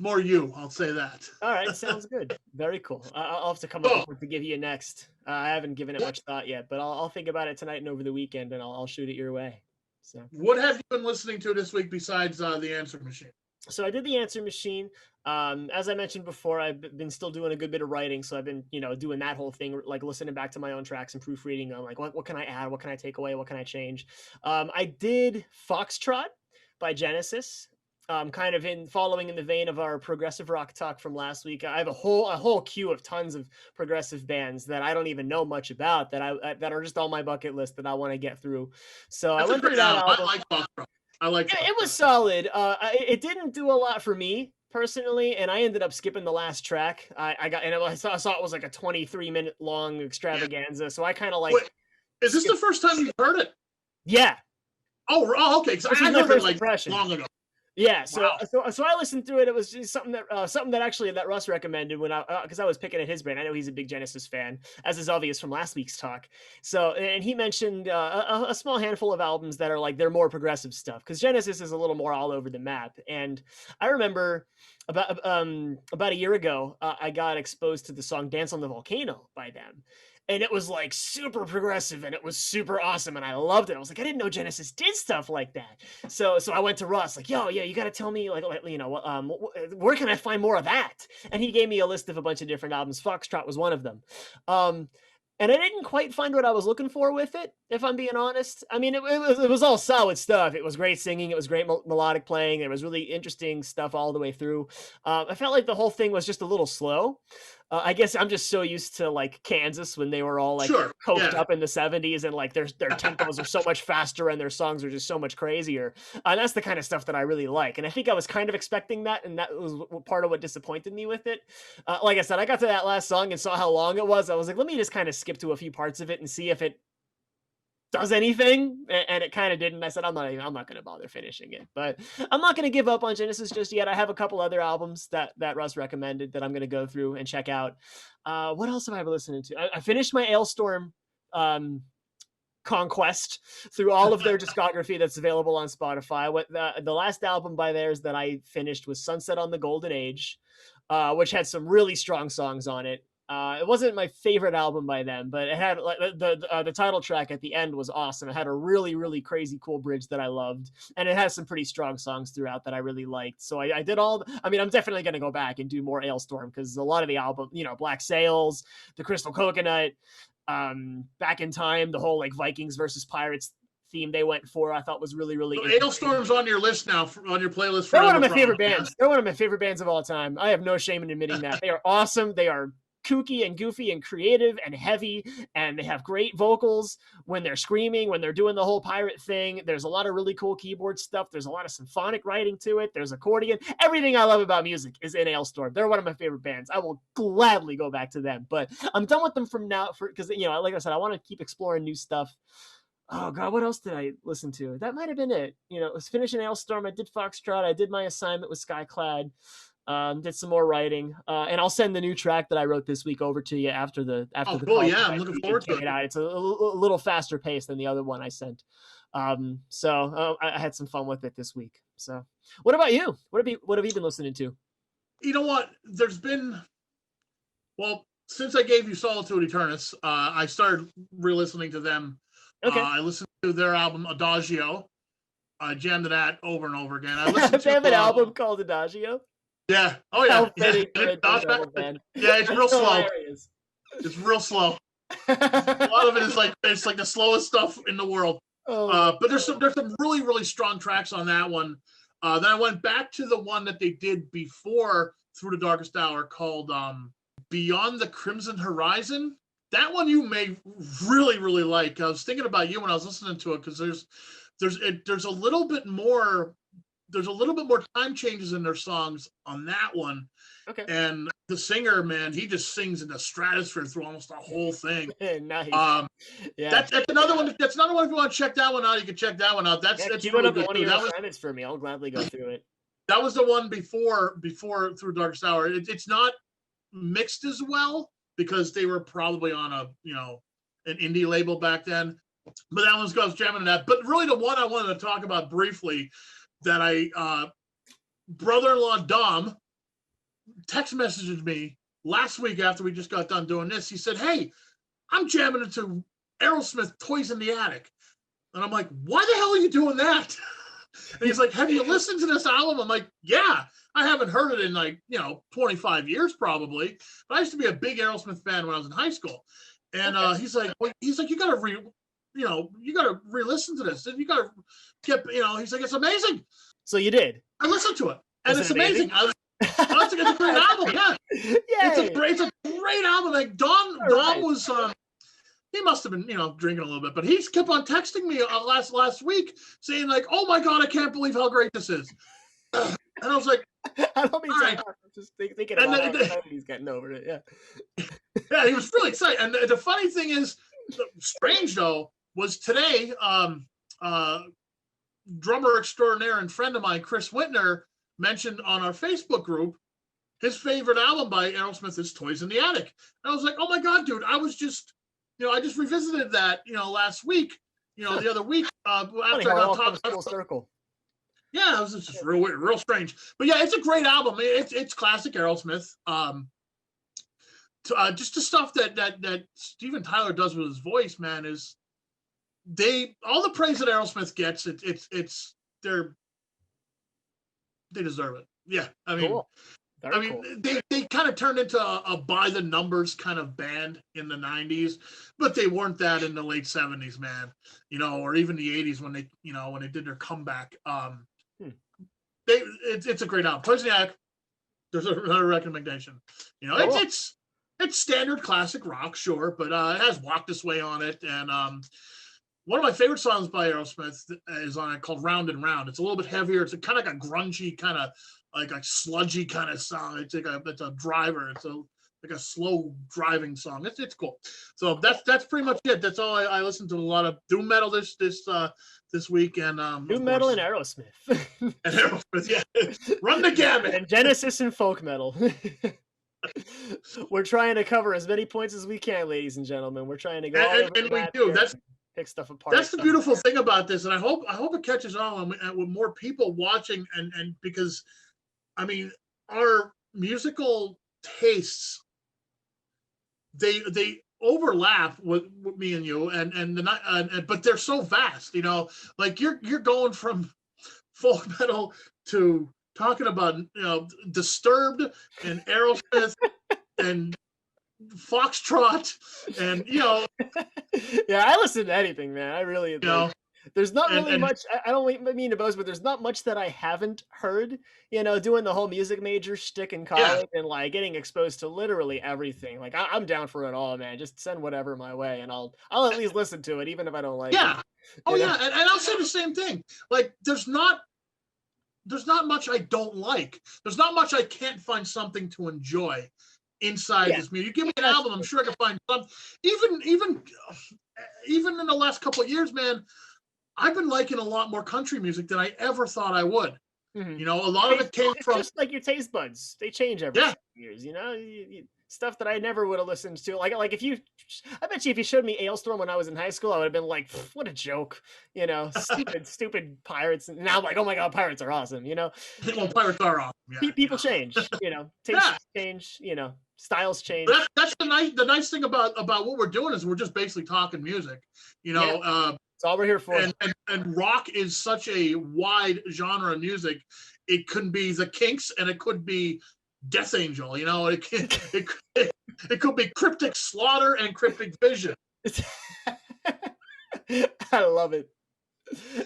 more you. I'll say that. all right, sounds good. Very cool. I'll have to come up Oh, with what to give you next. I haven't given it much thought yet, but I'll think about it tonight and over the weekend, and I'll shoot it your way. So what have you been listening to this week besides the Answer Machine? so I did the Answer Machine. As I mentioned before, I've been still doing a good bit of writing, so I've been, doing that whole thing, like listening back to my own tracks and proofreading them, like what can I add, what can I take away, what can I change. I did Foxtrot by Genesis. Kind of in following in the vein of our progressive rock talk from last week. I have a whole queue of tons of progressive bands that I don't even know much about that are just on my bucket list that I want to get through. So I That's a went through great that album. album. I like Foxtrot. I like It was Foxtrot. solid. It didn't do a lot for me personally, and I ended up skipping the last track. I saw it was like a 23-minute long extravaganza, so I kind of like Wait, is this the skipped. first time you've heard it? Yeah, Oh, okay. Because this I was my heard it first like impression. long ago. Yeah, Wow. so I listened through it. It was just something that actually that Russ recommended when because I was picking at his brain. I know he's a big Genesis fan, as is obvious from last week's talk. So and he mentioned a small handful of albums that are like they're more progressive stuff because Genesis is a little more all over the map. And I remember about a year ago, I got exposed to the song "Dance on the Volcano" by them. And it was like super progressive and it was super awesome and I loved it. I was like, I didn't know Genesis did stuff like that. So I went to Russ like, yo, yeah, you got to tell me like, where can I find more of that? And he gave me a list of a bunch of different albums. Foxtrot was one of them. And I didn't quite find what I was looking for with it, if I'm being honest. I mean, it was all solid stuff. It was great singing. It was great melodic playing. There was really interesting stuff all the way through. I felt like the whole thing was just a little slow. I guess I'm just so used to like Kansas when they were all like Sure. coked Yeah. up in the 70s and like their tempos are so much faster and their songs are just so much crazier. That's the kind of stuff that I really like. And I think I was kind of expecting that. And that was part of what disappointed me with it. Like I said, I got to that last song and saw how long it was. I was like, let me just kind of skip to a few parts of it and see if it does anything, and it kind of didn't. I said I'm not going to bother finishing it, but I'm not going to give up on Genesis just yet. I have a couple other albums that Russ recommended that I'm going to go through and check out. What else have I been listening to? I finished my Ailstorm conquest through all of their discography that's available on Spotify. What the last album by theirs that I finished was Sunset on the Golden Age, which had some really strong songs on it. It wasn't my favorite album by them, but it had like the title track at the end was awesome. It had a really, really crazy cool bridge that I loved, and it has some pretty strong songs throughout that I really liked. So I did all. I mean, I'm definitely going to go back and do more Ailstorm because a lot of the album, Black Sails, The Crystal Coconut, Back in Time, the whole like Vikings versus Pirates theme they went for, I thought was really, really So interesting. Ailstorm's on your list now, on your playlist. They're one of my favorite bands. They're one of my favorite bands of all time. I have no shame in admitting that. They are awesome. They are kooky and goofy and creative and heavy, and they have great vocals when they're screaming, when they're doing the whole pirate thing. There's a lot of really cool keyboard stuff. There's a lot of symphonic writing to it. There's accordion. Everything I love about music is in Ailstorm. They're one of my favorite bands. I will gladly go back to them, but I'm done with them from now because like I said, I want to keep exploring new stuff. Oh God, what else did I listen to? That might have been it. It was finishing Ailstorm. I did Foxtrot. I did my assignment with Skyclad. Did some more writing, and I'll send the new track that I wrote this week over to you after the cool. Yeah, I'm looking forward to it. It's a little faster pace than the other one I sent. So I had some fun with it this week. So, what about you? What have you been listening to? You know what? There's been, since I gave you Solitude Aeternus, I started re-listening to them. Okay. I listened to their album Adagio. I jammed to that over and over again. I listened they have an album called Adagio. Yeah. Oh yeah. Yeah, it's real slow. It's real slow. A lot of it is like it's like the slowest stuff in the world. But there's some really, really strong tracks on that one. Then I went back to the one that they did before Through the Darkest Hour called Beyond the Crimson Horizon. That one you may really, really like. I was thinking about you when I was listening to it because there's a little bit more. There's a little bit more time changes in their songs on that one. Okay. And the singer, man, he just sings in the stratosphere through almost the whole thing. Nice. Yeah. That's another one. That's another one. If you want to check that one out, you can check that one out. That's really good. One of your assignments for me. I'll gladly go through it. That was the one before Through Darkest Hour. It's not mixed as well because they were probably on an indie label back then. But that one's goes jamming in that. But really, the one I wanted to talk about briefly that I brother-in-law Dom text messaged me last week after we just got done doing this. He said, "Hey, I'm jamming into Aerosmith Toys in the Attic." And I'm like, why the hell are you doing that? And he's like, have you listened to this album? I'm like, yeah. I haven't heard it in like, 25 years probably. But I used to be a big Aerosmith fan when I was in high school. And he's like, you gotta you gotta re-listen to this. And you gotta he's like, it's amazing. So you did. I listened to it. And Was it's it amazing? amazing. It's a great album, yeah. Yay! It's a great album. Like Don right. was he must have been, drinking a little bit, but he kept on texting me last week saying like, "Oh my god, I can't believe how great this is." And I was like, I don't mean all to right. laugh. I'm just thinking about how excited he's getting over it. Yeah. Yeah, he was really excited. And the funny thing is, strange though, was today, drummer extraordinaire and friend of mine, Chris Whitner, mentioned on our Facebook group his favorite album by Aerosmith is Toys in the Attic. And I was like, oh my god, dude, I was just I just revisited that, last week, the other week, after I got talked full circle. Yeah, it was just real strange. But yeah, it's a great album. It's classic Aerosmith. Just the stuff that Steven Tyler does with his voice, man, is all the praise that Aerosmith gets, they deserve it. Yeah, I mean, cool. Cool. They kind of turned into a by the numbers kind of band in the 90s, but they weren't that in the late 70s, man. Or even the 80s when they did their comeback. It's a great album. Toys in the Attic. There's another recommendation. Cool. It's standard classic rock, sure, but it has Walk This Way on it, and one of my favorite songs by Aerosmith is on it called Round and Round. It's a little bit heavier. It's kind of like a grungy kind of like a sludgy kind of song. It's a driver. It's like a slow driving song. It's cool. So that's pretty much it. That's all I listened to. A lot of doom metal this week, and doom metal and Aerosmith. And Aerosmith, yeah. Run the gamut. And Genesis and folk metal. We're trying to cover as many points as we can, ladies and gentlemen. We're trying to go and we do. That's pick stuff apart. That's the beautiful thing about this, and I hope it catches on with more people watching, and because, I mean, our musical tastes, they overlap with me and you, but they're so vast, like you're going from folk metal to talking about Disturbed and Aerosmith and Foxtrot, and yeah, I listen to anything, man. I really there's not really much. I don't mean to boast, but there's not much that I haven't heard. Doing the whole music major shtick in college and like getting exposed to literally everything. Like I'm down for it all, man. Just send whatever my way, and I'll at least listen to it, even if I don't like it. Oh yeah, and I'll say the same thing. Like there's not much I don't like. There's not much I can't find something to enjoy inside this music. You give me an album, I'm sure I can find something. Even in the last couple of years, man, I've been liking a lot more country music than I ever thought I would. Mm-hmm. A lot of it came from just like your taste buds. They change every few years. Stuff that I never would have listened to. Like I bet you if you showed me Ailstorm when I was in high school, I would have been like, what a joke. Stupid pirates. And now I'm like, oh my god, pirates are awesome. Well, pirates are awesome. Yeah, people change. Tastes change. Styles change. That's the nice thing about what we're doing is we're just basically talking music. That's all we're here for. And rock is such a wide genre of music. It could be the Kinks and it could be Death Angel. It could be Cryptic Slaughter and Cryptic Vision. I love it.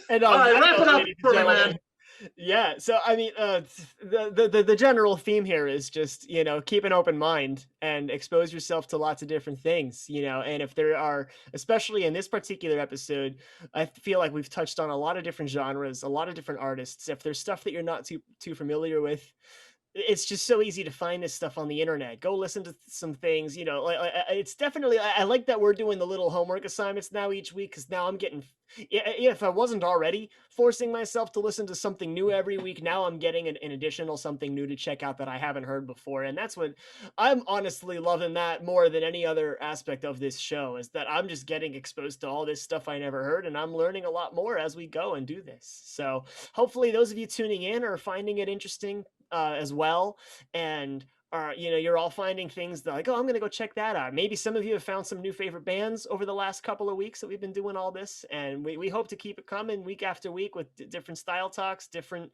And all right, wrap it up for me, man. Yeah, so I mean, the general theme here is just keep an open mind and expose yourself to lots of different things, and if there are, especially in this particular episode, I feel like we've touched on a lot of different genres, a lot of different artists. If there's stuff that you're not too familiar with, it's just so easy to find this stuff on the internet. Go listen to some things, it's definitely, I like that we're doing the little homework assignments now each week, because now I'm getting, if I wasn't already forcing myself to listen to something new every week, now I'm getting an additional something new to check out that I haven't heard before. And that's what I'm honestly loving that more than any other aspect of this show, is that I'm just getting exposed to all this stuff I never heard, and I'm learning a lot more as we go and do this. So hopefully those of you tuning in are finding it interesting as well, and are, you're all finding things that like, oh, I'm gonna go check that out. Maybe some of you have found some new favorite bands over the last couple of weeks that we've been doing all this, and we hope to keep it coming week after week with different style talks, different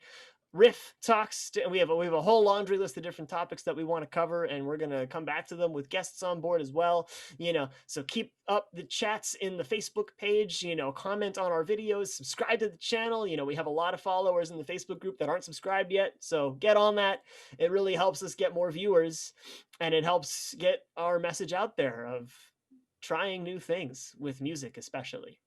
riff talks. We have a whole laundry list of different topics that we want to cover, and we're going to come back to them with guests on board as well. So keep up the chats in the Facebook page, comment on our videos, subscribe to the channel. We have a lot of followers in the Facebook group that aren't subscribed yet, so get on that. It really helps us get more viewers, and it helps get our message out there of trying new things with music especially.